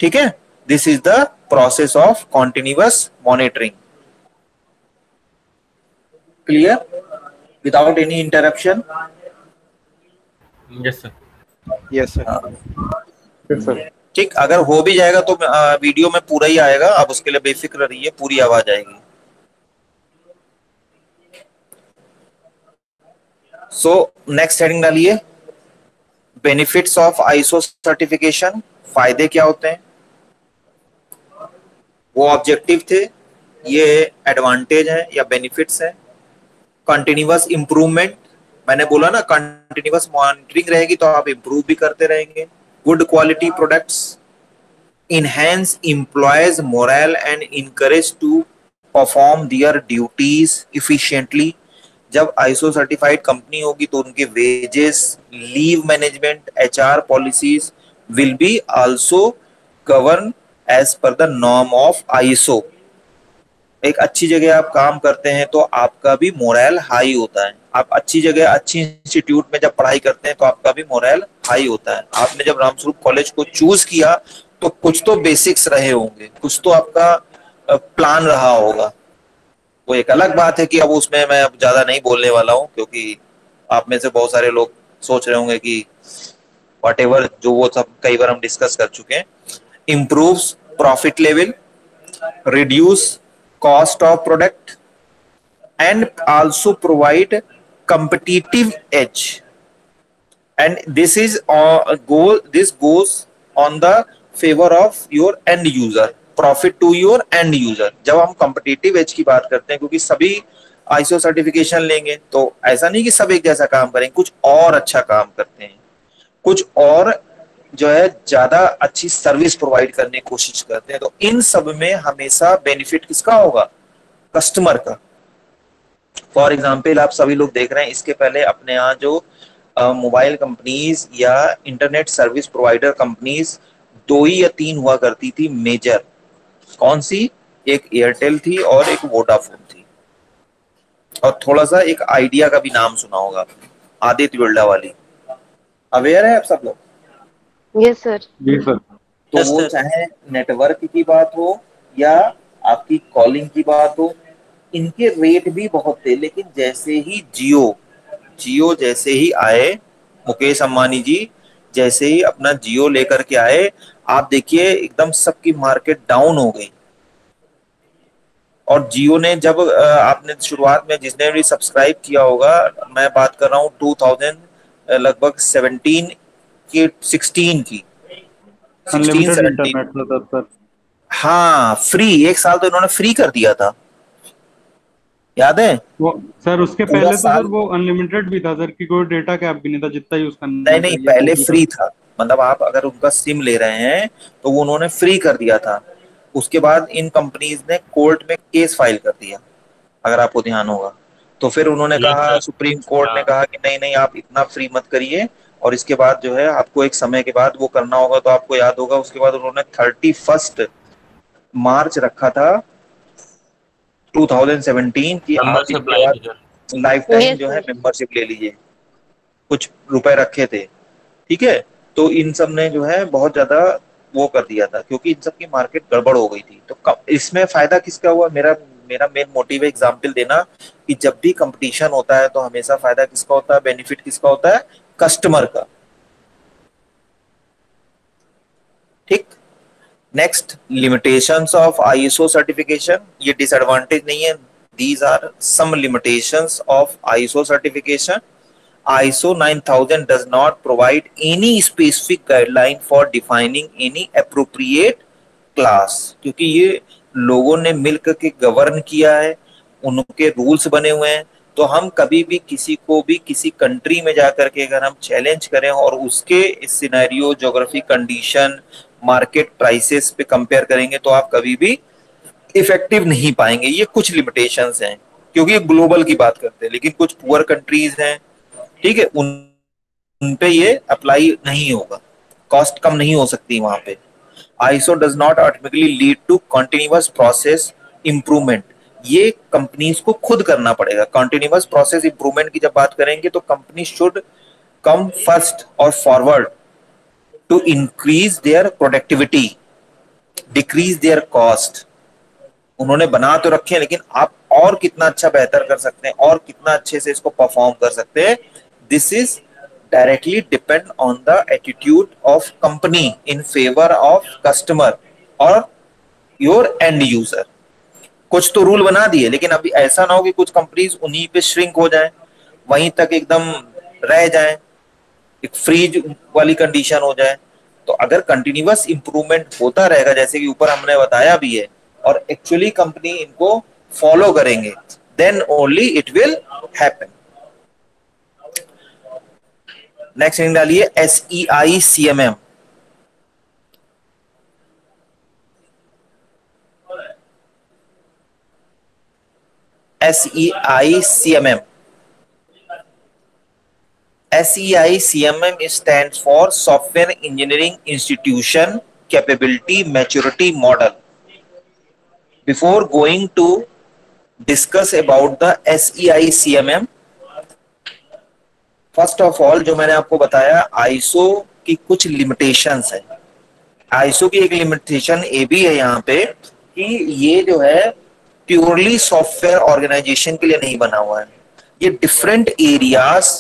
ठीक है? This is the process of continuous monitoring. Clear? Without any interruption? Yes sir. Yes sir. Yes, sir. ठीक, अगर हो भी जाएगा तो video में पूरा ही आएगा, आप उसके लिए बेफिक्र रहिए, पूरी आवाज आएगी। सो नेक्स्ट हेडिंग डालिए, बेनिफिट्स ऑफ आईएसओ सर्टिफिकेशन। फायदे क्या होते हैं, वो ऑब्जेक्टिव थे, ये एडवांटेज है या बेनिफिट्स है। कंटिन्यूअस इंप्रूवमेंट, मैंने बोला ना कंटिन्यूअस मॉनिटरिंग रहेगी तो आप इंप्रूव भी करते रहेंगे। Good quality products, enhance employees morale and encourage to perform their duties efficiently। जब आईएसओ सर्टिफाइड कंपनी होगी तो उनके wages, leave management, HR policies will be also govern as per the norm of ISO. एक अच्छी जगह आप काम करते हैं तो आपका भी मोरल हाई होता है। आप अच्छी जगह, अच्छी इंस्टीट्यूट में जब पढ़ाई करते हैं तो आपका भी मोरल हाई होता है। आपने जब रामस्वरूप कॉलेज को चूज किया तो कुछ तो बेसिक्स रहे होंगे, कुछ तो आपका प्लान रहा होगा। वो एक अलग बात है कि अब उसमें मैं अब ज्यादा नहीं बोलने वाला हूँ, क्योंकि आप में से बहुत सारे लोग सोच रहे होंगे कि व्हाटएवर, जो वो सब कई बार हम डिस्कस कर चुके हैं। Improves profit level, reduce cost of product and also provide competitive edge, and this goes on the favor of your end user, profit to your end user। जब हम competitive edge की बात करते हैं, क्योंकि सभी ISO सर्टिफिकेशन लेंगे तो ऐसा नहीं कि सब एक जैसा काम करेंगे, कुछ और अच्छा काम करते हैं, कुछ और जो है ज्यादा अच्छी सर्विस प्रोवाइड करने की कोशिश करते हैं। तो इन सब में हमेशा बेनिफिट किसका होगा, कस्टमर का। फॉर एग्जांपल आप सभी लोग देख रहे हैं, इसके पहले अपने यहाँ जो मोबाइल कंपनीज या इंटरनेट सर्विस प्रोवाइडर कंपनीज 2 या 3 हुआ करती थी मेजर। कौन सी? एक एयरटेल थी और एक वोडाफोन थी, और थोड़ा सा एक आइडिया का भी नाम सुना होगा, आदित्य बिरला वाली। अवेयर है आप सब लोग? Yes sir. जी सर। तो वो चाहे नेटवर्क की बात हो या आपकी कॉलिंग की बात हो, इनके रेट भी बहुत थे। लेकिन जैसे ही जियो जैसे ही आए, मुकेश अंबानी जी जैसे ही अपना जियो लेकर के आए, आप देखिए एकदम सबकी मार्केट डाउन हो गई। और जियो ने जब आपने शुरुआत में जिसने भी सब्सक्राइब किया होगा, मैं बात कर रहा हूँ 2000 लगभग 17 की 16 की, 16 इंटरनेट था सर। हाँ, फ्री, 1 साल तो इन्होंने फ्री कर दिया था, याद है? वो सर उसके पहले तो सर वो अनलिमिटेड भी था सर, कि कोई डेटा कैप भी नहीं था, जितना यूज करना। नहीं, पहले फ्री था। मतलब आप अगर उनका सिम ले रहे हैं तो वो उन्होंने फ्री कर दिया था। उसके बाद इन कंपनीज ने कोर्ट में केस फाइल कर दिया, अगर आपको ध्यान होगा। तो फिर उन्होंने कहा, सुप्रीम कोर्ट ने कहा कि नहीं आप इतना फ्री मत करिए, और इसके बाद जो है आपको एक समय के बाद वो करना होगा। तो आपको याद होगा उसके बाद उन्होंने 31 मार्च रखा था 2017 की लाइफ टाइम जो है मेंबरशिप ले लीजिए, कुछ रुपए रखे थे। ठीक है, तो इन सब ने जो है बहुत ज्यादा वो कर दिया था, क्योंकि इन सब की मार्केट गड़बड़ हो गई थी। तो इसमें फायदा किसका हुआ? मेरा मेन मोटिव है एग्जाम्पल देना कि जब भी कंपटीशन होता है तो हमेशा फायदा किसका होता है, बेनिफिट किसका होता है? कस्टमर का। ठीक। Next, limitations of ISO certification. ये डिसएडवांटेज नहीं है, these are some limitations of ISO certification. ISO 9000 does not provide any specific guideline for defining any appropriate class, क्योंकि ये लोगों ने मिलकर के गवर्न किया है, उनके रूल्स बने हुए हैं। तो हम कभी भी किसी को भी किसी कंट्री में जाकर के अगर हम चैलेंज करें और उसके scenario, geography, condition, market prices पे कंपेयर करेंगे तो आप कभी भी इफेक्टिव नहीं पाएंगे। ये कुछ लिमिटेशंस हैं, क्योंकि ये ग्लोबल की बात करते हैं, लेकिन कुछ पुअर कंट्रीज हैं, ठीक है, उन पे ये अप्लाई नहीं होगा, कॉस्ट कम नहीं हो सकती वहां पे। ISO does not automatically lead to continuous process improvement. ये कंपनीज को खुद करना पड़ेगा। कंटिन्यूअस प्रोसेस इंप्रूवमेंट की जब बात करेंगे तो कंपनी शुड कम फर्स्ट और forward to increase their productivity, decrease their cost. उन्होंने बना तो रखे हैं, लेकिन आप और कितना अच्छा बेहतर कर सकते हैं और कितना अच्छे से इसको परफॉर्म कर सकते हैं, this is directly depend on the attitude of company in favour of customer और योर एंड यूजर। कुछ तो रूल बना दिए, लेकिन अभी ऐसा ना हो कि कुछ कंपनीज उन्हीं पे श्रिंक हो जाए, वहीं तक एकदम रह जाए, एक फ्रीज वाली कंडीशन हो जाए। तो अगर कंटिन्यूअस इंप्रूवमेंट होता रहेगा, जैसे कि ऊपर हमने बताया भी है, और एक्चुअली कंपनी इनको फॉलो करेंगे, then only it will happen. Next heading डालिए SEI CMM। SEI CMM. SEI CMM stands for Software Engineering Institution Capability Maturity Model. Before going to discuss about the SEI CMM, first of all जो मैंने आपको बताया ISO की कुछ limitations है। ISO की एक लिमिटेशन ये भी है यहाँ पे कि ये जो है प्योरली सॉफ्टवेयर ऑर्गेनाइजेशन के लिए नहीं बना हुआ है। ये डिफरेंट एरियाज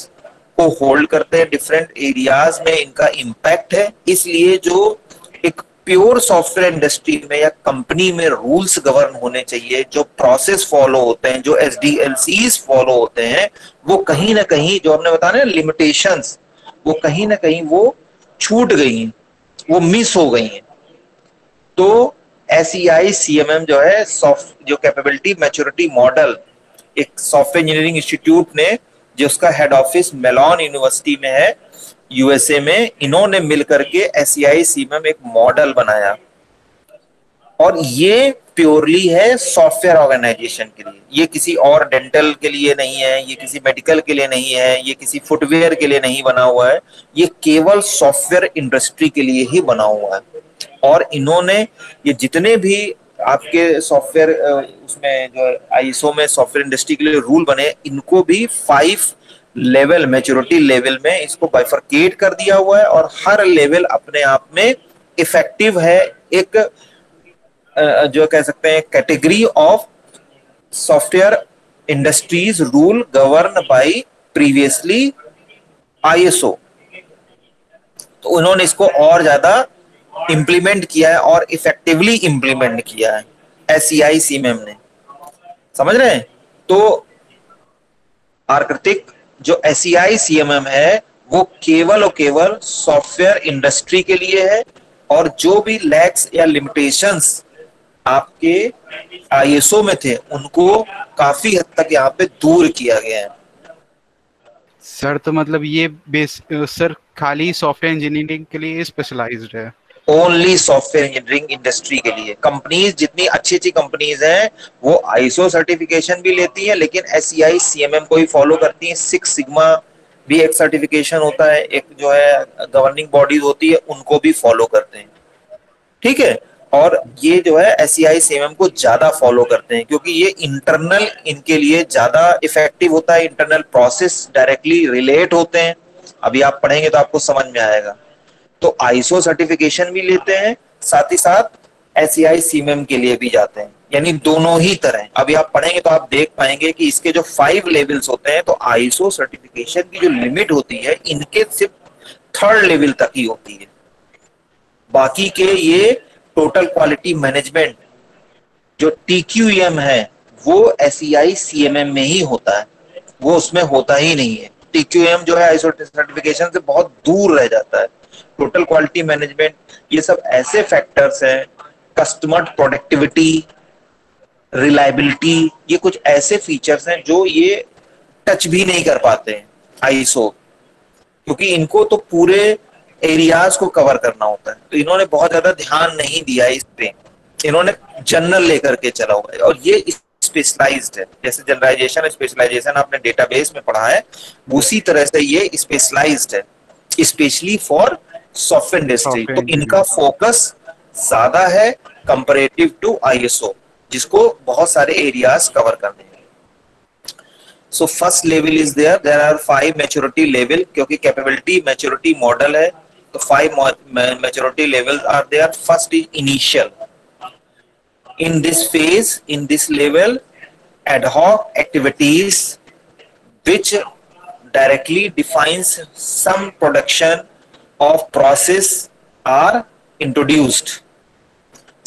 को होल्ड करते हैं, डिफरेंट एरियाज में इनका इम्पैक्ट है। इसलिए जो एक प्योर सॉफ्टवेयर इंडस्ट्री में या कंपनी में रूल्स गवर्न होने चाहिए, जो प्रोसेस फॉलो होते हैं, जो SDLCs फॉलो होते हैं, वो कहीं ना कहीं जो हमने बताया ना लिमिटेशंस, वो कहीं ना कहीं वो छूट गई हैं, वो मिस हो गई हैं। तो SEI CMM जो है जो कैपेबिलिटी मैच्योरिटी मॉडल, एक सॉफ्टवेयर इंजीनियरिंग इंस्टीट्यूट ने, जो उसका हेड ऑफिस मेलॉन यूनिवर्सिटी में है USA में, इन्होंने मिलकर के SEI CMM एक मॉडल बनाया, और ये प्योरली है सॉफ्टवेयर ऑर्गेनाइजेशन के लिए। ये किसी और डेंटल के लिए नहीं है, ये किसी मेडिकल के लिए नहीं है, ये किसी फुटवेयर के लिए नहीं बना हुआ है, ये केवल सॉफ्टवेयर इंडस्ट्री के लिए ही बना हुआ है। और इन्होंने ये जितने भी आपके सॉफ्टवेयर उसमें जो आईएसओ में सॉफ्टवेयर इंडस्ट्री के लिए रूल बने, इनको भी 5 लेवल मैच्योरिटी लेवल में इसको बाइफरकेट कर दिया हुआ है, और हर लेवल अपने आप में इफेक्टिव है। एक जो कह सकते हैं category of software industries rule govern by previously ISO. तो उन्होंने इसको और ज्यादा इंप्लीमेंट किया है और इफेक्टिवली इंप्लीमेंट किया है SEI CMM ने। समझ रहे हैं? तो आर्कृतिक जो SEI CMM है वो केवल और केवल सॉफ्टवेयर इंडस्ट्री के लिए है, और जो भी लैक्स या लिमिटेशंस आपके आईएसओ में थे उनको काफी हद तक यहाँ पे दूर किया गया है। सर तो मतलब ये सर खाली सॉफ्टवेयर इंजीनियरिंग के लिए स्पेशलाइज्ड है? ओनली सॉफ्टवेयर इंजीनियरिंग इंडस्ट्री के लिए। कंपनीज जितनी अच्छी अच्छी कंपनीज हैं वो आईएसओ सर्टिफिकेशन भी लेती हैं, लेकिन SEI CMM को ही फॉलो करती हैं। 6 सिग्मा भी एक सर्टिफिकेशन होता है, एक जो है गवर्निंग बॉडीज होती है, उनको भी फॉलो करते हैं। ठीक है, और ये जो है SEI CMM को ज्यादा फॉलो करते हैं, क्योंकि ये इंटरनल इनके लिए ज्यादा इफेक्टिव होता है। इंटरनल प्रोसेस डायरेक्टली रिलेट होते हैं। अभी आप पढ़ेंगे तो आपको समझ में आएगा। तो आईएसओ सर्टिफिकेशन भी लेते हैं, साथ ही साथ SEI CMM के लिए भी जाते हैं, यानी दोनों ही तरह। अभी आप पढ़ेंगे तो आप देख पाएंगे कि इसके जो 5 लेवल्स होते हैं, तो आईएसओ सर्टिफिकेशन की जो लिमिट होती है इनके सिर्फ 3rd लेवल तक ही होती है। बाकी के ये टोटल क्वालिटी मैनेजमेंट जो TQM है वो SEI CMM में ही होता है, वो उसमें होता ही नहीं है। TQM जो है आईएसओ सर्टिफिकेशन से बहुत दूर रह जाता है। टोटल क्वालिटी मैनेजमेंट, ये सब ऐसे फैक्टर्स हैं, कस्टमर प्रोडक्टिविटी, रिलायबिलिटी, ये कुछ ऐसे फीचर्स हैं जो ये टच भी नहीं कर पाते हैं आईएसओ, क्योंकि इनको तो पूरे एरियाज को कवर करना होता है। तो इन्होंने बहुत ज्यादा ध्यान नहीं दिया इस पे, इन्होंने जनरल लेकर के चला हुआ है, और ये स्पेशलाइज्ड है। जैसे जनरलाइजेशन स्पेशलाइजेशन आपने डेटाबेस में पढ़ा है, उसी तरह से ये स्पेशलाइज्ड है, स्पेशली फॉर सॉफ्टवेयर इंडस्ट्री। तो इनका फोकस ज्यादा है कंपैरेटिव टू आईएसओ, जिसको बहुत सारे एरियाज कवर करने हैं। So first level is there are 5 maturity level, क्योंकि capability maturity model है, तो 5 maturity levels are there. First is initial. In this phase, in this level, ad hoc activities which directly defines some production of process are introduced.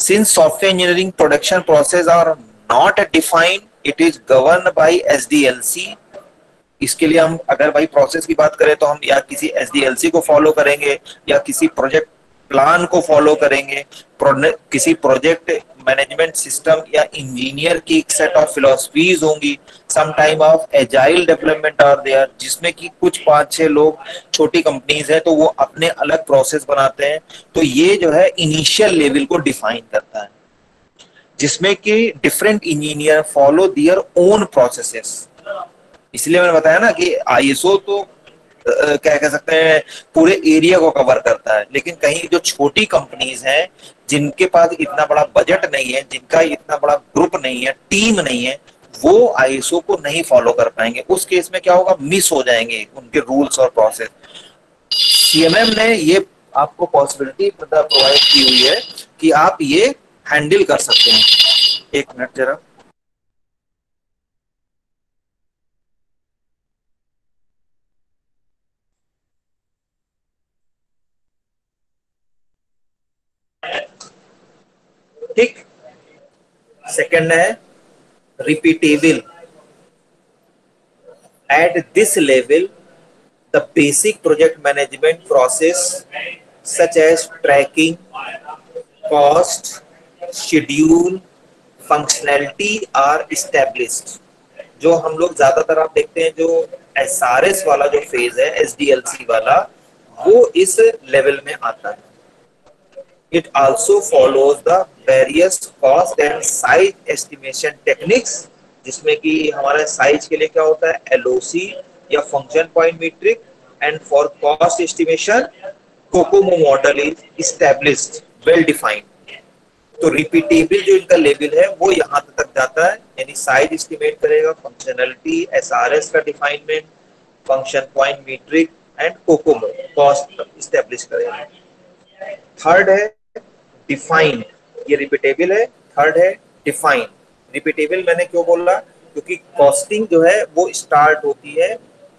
Since software engineering production process are not defined, it is governed by SDLC. इसके लिए हम अगर भाई process की बात करें तो हम या किसी SDLC को फॉलो करेंगे या किसी प्रोजेक्ट प्लान को फॉलो करेंगे, किसी प्रोजेक्ट मैनेजमेंट सिस्टम या इंजीनियर की एक सेट ऑफ फिलॉसफीज होंगी, some time of agile development are there, जिसमें कि कुछ 5-6 लोग छोटी कंपनीज हैं तो वो अपने अलग प्रोसेस बनाते हैं। तो ये जो है इनिशियल लेवल को डिफाइन करता है, जिसमें कि different engineer follow their own processes. इसलिए मैंने बताया ना कि आईएसओ तो क्या कह सकते हैं पूरे एरिया को कवर करता है, लेकिन कहीं जो छोटी कंपनीज हैं जिनके पास इतना बड़ा बजट नहीं है, जिनका इतना बड़ा ग्रुप नहीं है, टीम नहीं है, वो आईएसओ को नहीं फॉलो कर पाएंगे। उस केस में क्या होगा, मिस हो जाएंगे उनके रूल्स और प्रोसेस। सीएमएम ने ये आपको पॉसिबिलिटी प्रोवाइड की हुई है कि आप ये हैंडल कर सकते हैं। एक मिनट जरा, ठीक। सेकंड है repeatable. At this level the basic project management process such as tracking, cost, schedule, functionality are established. जो हम लोग ज्यादातर आप देखते हैं जो एसआरएस वाला जो फेज है, एसडीएलसी वाला, वो इस लेवल में आता है। It also follows the various cost and size estimation techniques, जिसमें कि हमारा साइज के लिए क्या होता है, LOC या function point metric, and for cost estimation Kokomo model is established, well defined. तो रिपीटेबल जो इनका लेवल है वो यहाँ तक जाता है, यानी साइज एस्टिमेट करेगा, फंक्शनलिटी, एसआरएस का definement, function point metric and COCOMO cost establish करेगा। थर्ड है डिफाइन, ये रिपीटेबल है। थर्ड है डिफाइन। रिपीटेबल मैंने क्यों बोला, क्योंकि कॉस्टिंग जो है वो स्टार्ट होती है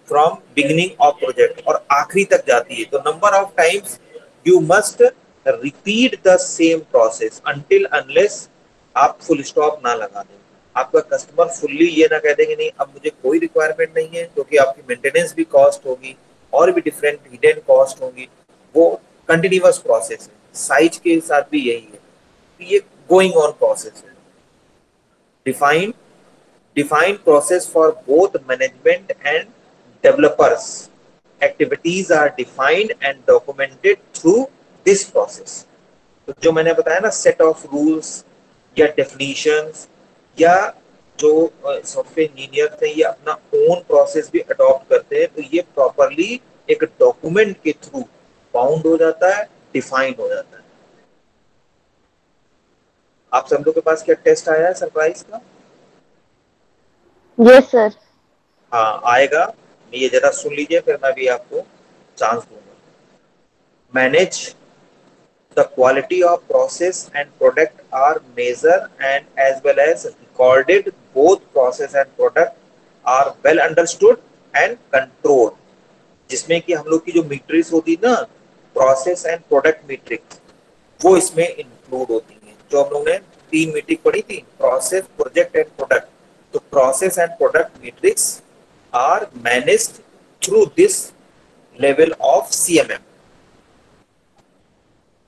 फ्रॉम बिगिनिंग ऑफ प्रोजेक्ट और आखिरी तक जाती है। तो number of times you must repeat the same process until unless आप फुल स्टॉप ना लगा दें। आपका कस्टमर फुल्ली ये ना कह देंगे नहीं अब मुझे कोई रिक्वायरमेंट नहीं है, क्योंकि आपकी मेंटेनेंस भी कॉस्ट होगी और भी डिफरेंट हिडन कॉस्ट होंगी। वो कंटिन्यूअस प्रोसेस है, साइज के साथ भी यही है, ये गोइंग ऑन प्रोसेस है। Defined process for both management and developers, activities are defined and documented through this process. तो जो मैंने बताया ना, सेट ऑफ रूल्स या डेफिनेशंस, या जो सॉफ्टवेयर इंजीनियर थे ये अपना ओन प्रोसेस भी अडॉप्ट करते हैं, तो ये प्रॉपरली एक डॉक्यूमेंट के थ्रू बाउंड हो जाता है, डिफाइन हो जाता है। आप सब लोग के पास क्या टेस्ट आया है सरप्राइज का? Yes sir. हाँ आएगा, ये जरा सुन लीजिए फिर मैं भी आपको चांस दूंगा। Manage the quality of process and product are measure and as well as recorded, both process and product are well understood and controlled. जिसमें कि हम लोग की जो मीट्रिक्स होती है ना, प्रोसेस एंड प्रोडक्ट मीट्रिक्स, वो इसमें इंक्लूड होती है। जो हम लोग ने 3 मीट्रिक पढ़ी थी, प्रोसेस, प्रोजेक्ट एंड प्रोडक्ट, तो process and product metrics are managed through this level of CMM।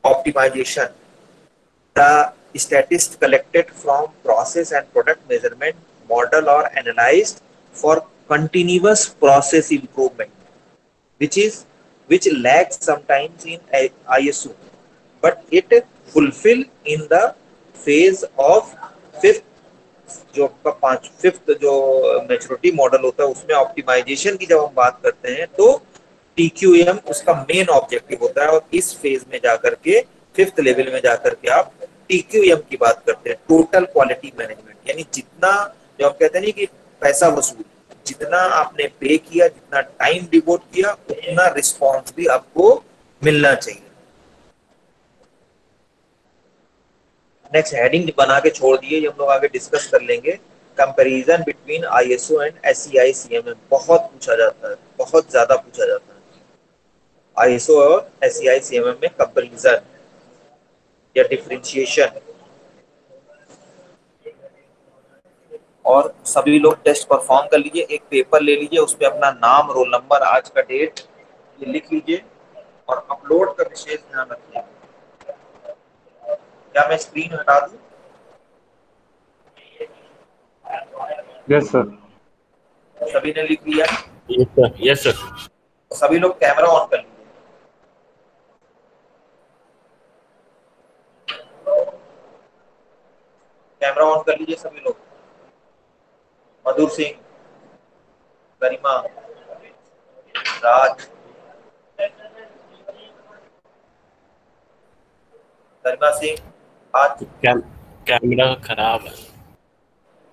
Optimisation, the statistics collected from process and product measurement model और analysed for continuous process improvement, which which lags sometimes in ISO, but it fulfill in the phase of fifth, जो आपका fifth जो maturity model होता है उसमें optimisation की जब हम बात करते हैं तो TQM उसका मेन ऑब्जेक्टिव होता है, और इस फेज में जाकर के फिफ्थ लेवल में जाकर के आप TQM की बात करते हैं, टोटल क्वालिटी मैनेजमेंट। यानी जितना जो आप कहते हैं नहीं कि पैसा वसूल, जितना आपने पे किया, जितना टाइम डिवोट किया, उतना रिस्पॉन्स भी आपको मिलना चाहिए। नेक्स्ट हेडिंग बना के छोड़ दिए, ये हम लोग आगे डिस्कस कर लेंगे। Comparison between ISO and SEI CMM बहुत पूछा जाता है, बहुत ज्यादा पूछा जाता है। ISO और SEI CMM में कंपैरिजन या डिफरेंशिएशन। और सभी लोग टेस्ट परफॉर्म कर लीजिए, एक पेपर ले लीजिए, उस पर अपना नाम, रोल नंबर, आज का डेट ये लिख लीजिए और अपलोड का विशेष ध्यान रखिए। क्या मैं स्क्रीन हटा दूं? Yes sir. सभी ने लिख लिया? Yes sir, yes sir. सभी लोग कैमरा ऑन कर लीजिए। कैमरा ऑन कर लीजिए सभी लोग। मधुर सिंह, गरिमा, राज, गरिमा सिंह, आज कैमरा खराब है।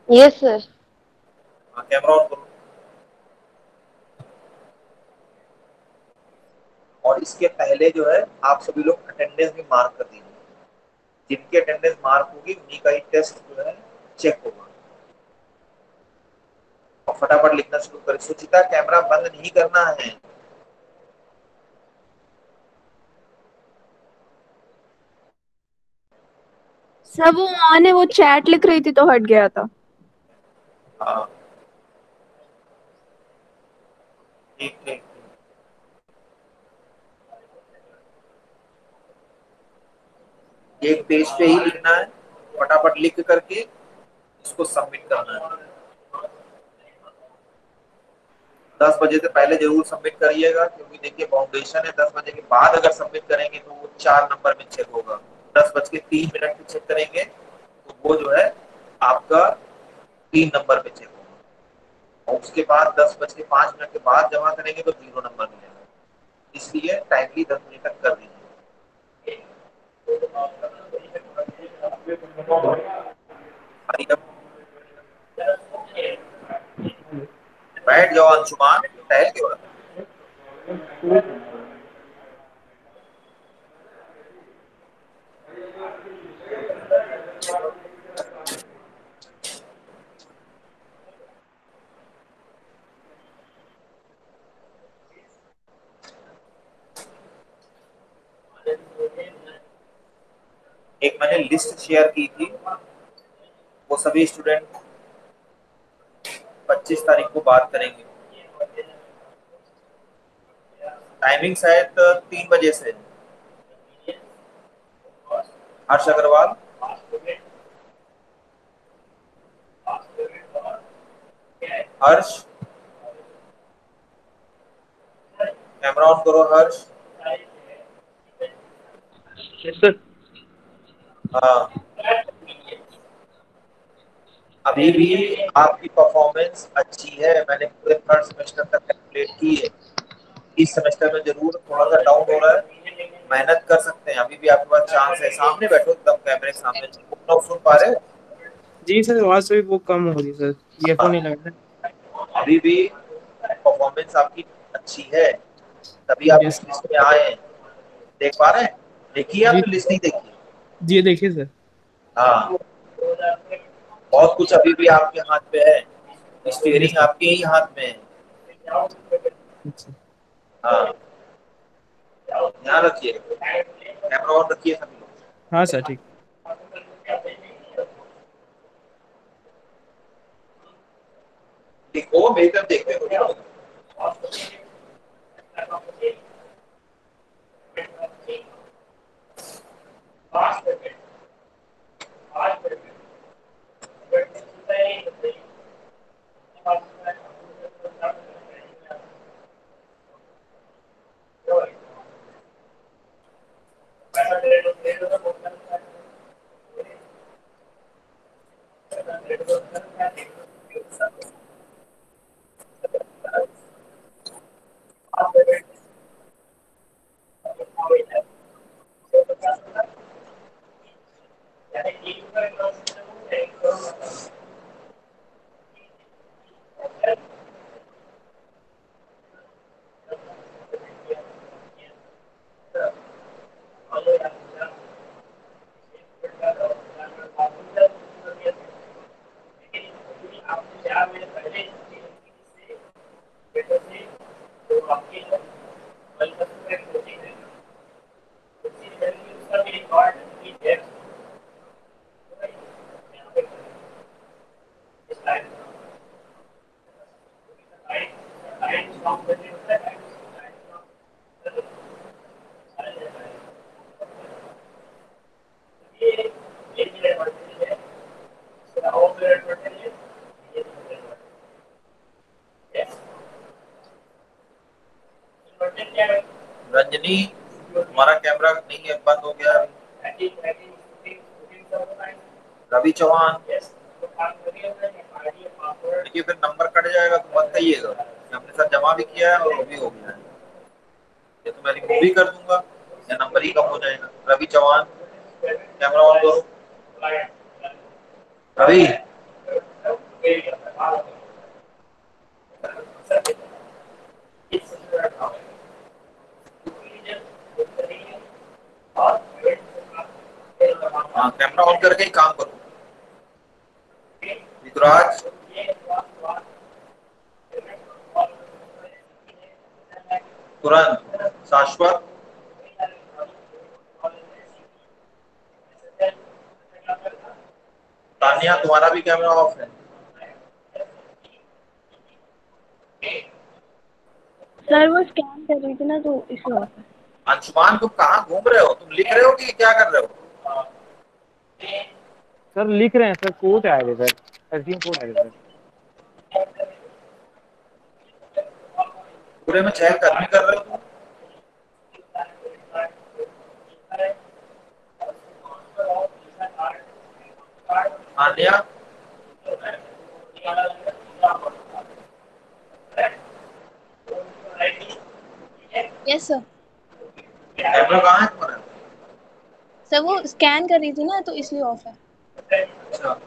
Yes sir. कैमरा ऑन करो। और इसके पहले जो है आप सभी लोग अटेंडेंस भी मार्क कर दीजिए। जिनकी अटेंडेंस मार्क होगी उन्हीं का ही टेस्ट जो है चेक होगा। और फटाफट लिखना शुरू करें। सुचिता, कैमरा बंद नहीं करना है। सब वो ऑन है, वो चैट लिख रही थी तो हट गया था। हाँ ठीक ठीक। एक पेज पे ही लिखना है, फटाफट लिख करके इसको सबमिट करना है। 10 बजे से पहले जरूर सबमिट करिएगा, क्योंकि देखिए फाउंडेशन है। 10 बजे के बाद अगर सबमिट करेंगे तो वो 4 नंबर में चेक होगा। 10:03 पे चेक करेंगे तो वो जो है आपका 3 नंबर पे चेक होगा। और उसके बाद 10:05 के बाद जमा करेंगे तो 0 नंबर मिलेगा। इसलिए टाइमली 10 बजे तक कर दीजिए। बैठ जाओ अंशुमान, टहल के बाद। एक मैंने लिस्ट शेयर की थी, वो सभी स्टूडेंट 25 तारीख को बात करेंगे। टाइमिंग शायद 3 बजे से। हर्ष अग्रवाल, हर्ष कैमरा ऑन करो। हर्ष, हाँ अभी भी आपकी परफॉर्मेंस अच्छी है। मैंने पूरे थर्ड सेमेस्टर तक कैलकुलेट की है। इस सेमेस्टर में जरूर थोड़ा सा डाउन हो रहा है, मेहनत कर सकते हैं। अभी भी आपके पास चांस है। सामने बैठो एकदम कैमरे के सामने। लोग सुन पा रहे हो? जी सर, आवाज से वो कम हो रही सर, ईयरफोन नहीं लग रहा। अभी भी परफॉर्मेंस आपकी अच्छी है, तभी आप इस लिस्ट में आए हैं। देख पा रहे हैं? देखिए आपने लिस्ट नहीं देखी? जी देखिए सर। हाँ बहुत कुछ अभी भी आपके हाथ पे है। स्टीयरिंग आपके ही हाथ में है। हाँ ध्यान रखिए, कैमरा ऑन रखिए सभी लोग। हाँ सर ठीक। देखो मेरी तरफ देखते हो क्या? सन्नी तुम्हारा कैमरा नहीं है, बंद हो गया अभी। रवि चौहान देखिए फिर नंबर कट जाएगा तो मत कहिएगा, अपने साथ जमा भी किया है और वो भी हो गया है, ये तो मैं रिमूव भी कर दूंगा या नंबर ही कम हो जाएगा। रवि चौहान कैमरा ऑन करो। रवि हाँ, कैमरा ऑन करके ही काम करो। विदराज तुरंत। शाश्वत तानिया तुम्हारा भी कैमरा ऑफ है। सर वो स्कैन कर रही थी ना तो इसलिए ऑफ है। अंशुमान तुम कहाँ घूम रहे हो, तुम लिख रहे हो कि क्या कर रहे हो? सर लिख रहे हैं सर, कोड आए थे सर, एसडीएम कोड आए थे सर। पूरे में 6 कर्मी कर रहे हो तुम? Anya yes sir. कैमरा कहाँ है तुम्हारा? सर वो स्कैन कर रही थी ना तो इसलिए ऑफ है। अच्छा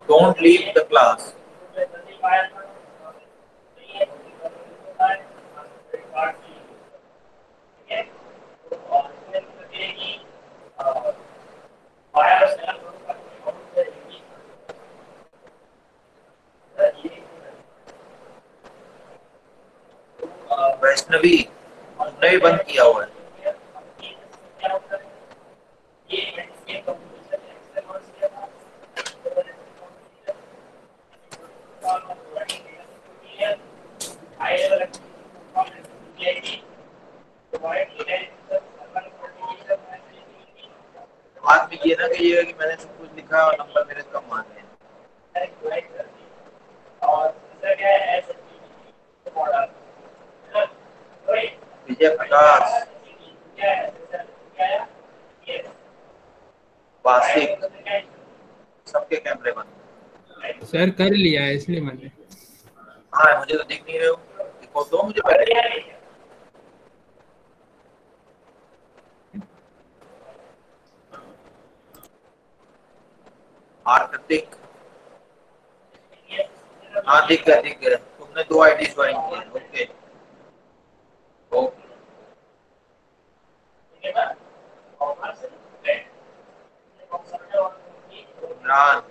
don't leave the class. Vaishnavi तुमने भी बंद किया हुआ है। बाद में ये ना कहिएगा कि मैंने सब कुछ लिखा और नंबर मेरे कम आ गए। विजय प्रकाश वासिक सबके कैमरे बंद। सर कर लिया है इसलिए मैंने। हाँ मुझे तो दिख नहीं रहे हो, दिखो तो मुझे पहले। आर्कटिक हाँ दिख गया। तुमने 2 आईडी ज्वाइन किए। Okay okay Imran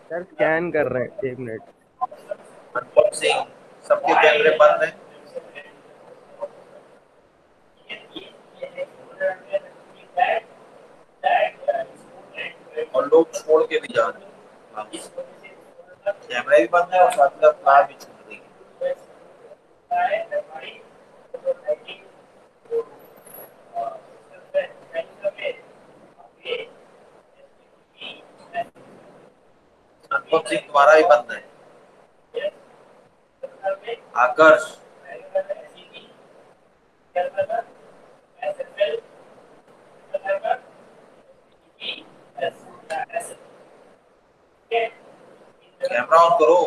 sir scan कर रहे हैं, 1 मिनट। अनुपम सिंह सबके कैमरे बंद हैं। और लोग छोड़ के भी जा रहे हैं, कैमरा भी बंद है और साथ में कार भी छोड़ देंगे। अनुपम सिंह तुम्हारा भी बंद है। आकर्ष कैमरा ऑन करो।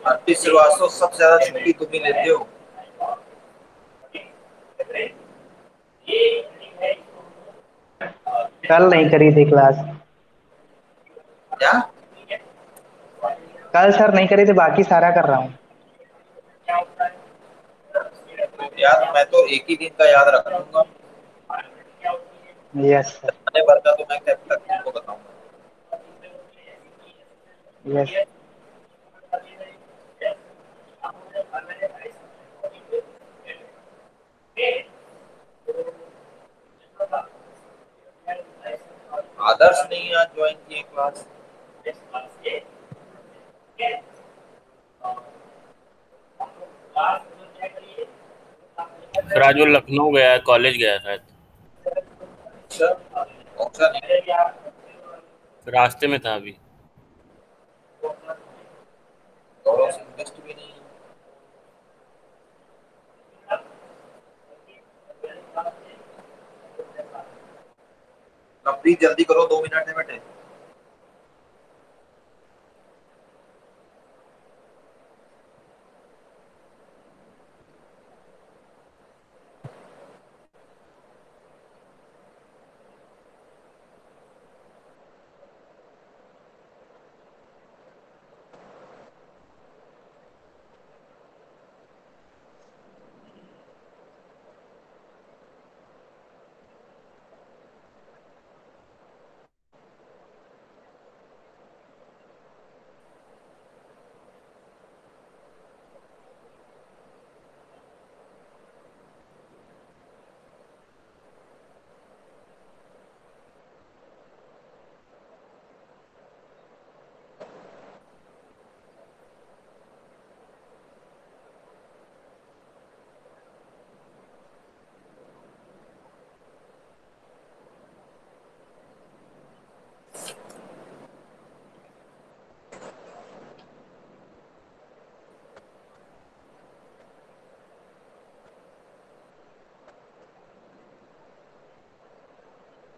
अर्पित श्रीवास्तव सबसे ज्यादा छुट्टी तुम ही लेते हो। कल नहीं करी थी क्लास। क्या? कल सर नहीं करी थी, बाकी सारा कर रहा हूँ। मैं तो एक ही दिन का याद रख लूंगा। Yes sir. आने भर का तो मैं कब तक तुमको बताऊंगा। यस। आदर्श नहीं आज ज्वाइन किए क्लास। फिर आज वो लखनऊ गया है, कॉलेज गया है शायद। अच्छा नहीं रास्ते में था अभी। गौरव सिंह बेस्ट भी नहीं कंप्लीट जल्दी करो 2 मिनट है बेटे।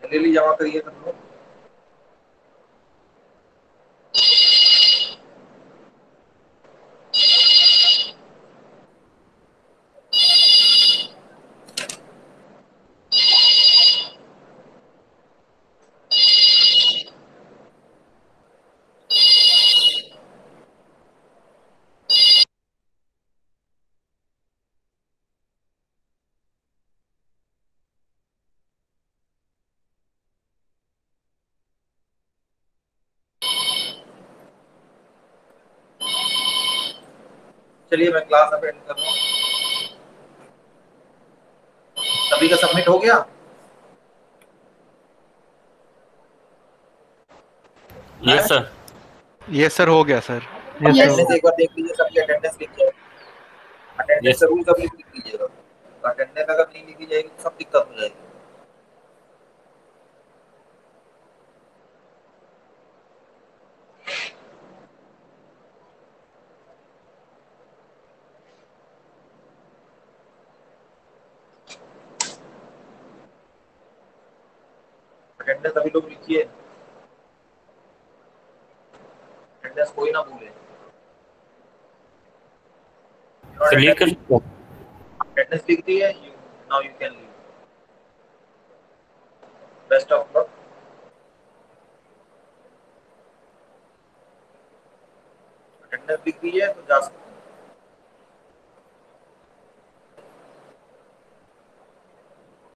जल्दी जमा करिए सब लोग। चलिए मैं क्लास अटेंड कर रहा हूँ। सभी का सबमिट हो गया। Yes sir. यस सर, हो गया सर। अटेंडेंस एक बार देख लीजिए, सबकी अटेंडेंस लिखिए। अटेंडेंस जरूर सब लिख लीजिएगा। अटेंडेंस अगर नहीं लिखी जाएगी तो सब दिक्कत हो जाएगी। अटेंडेंस सभी लोग लिखिए। अटेंडेंस कोई ना भूले। लिख कर अटेंडेंस लिख दी है। Now you can leave. Best of luck. Attendance लिख दी है तो जा सकते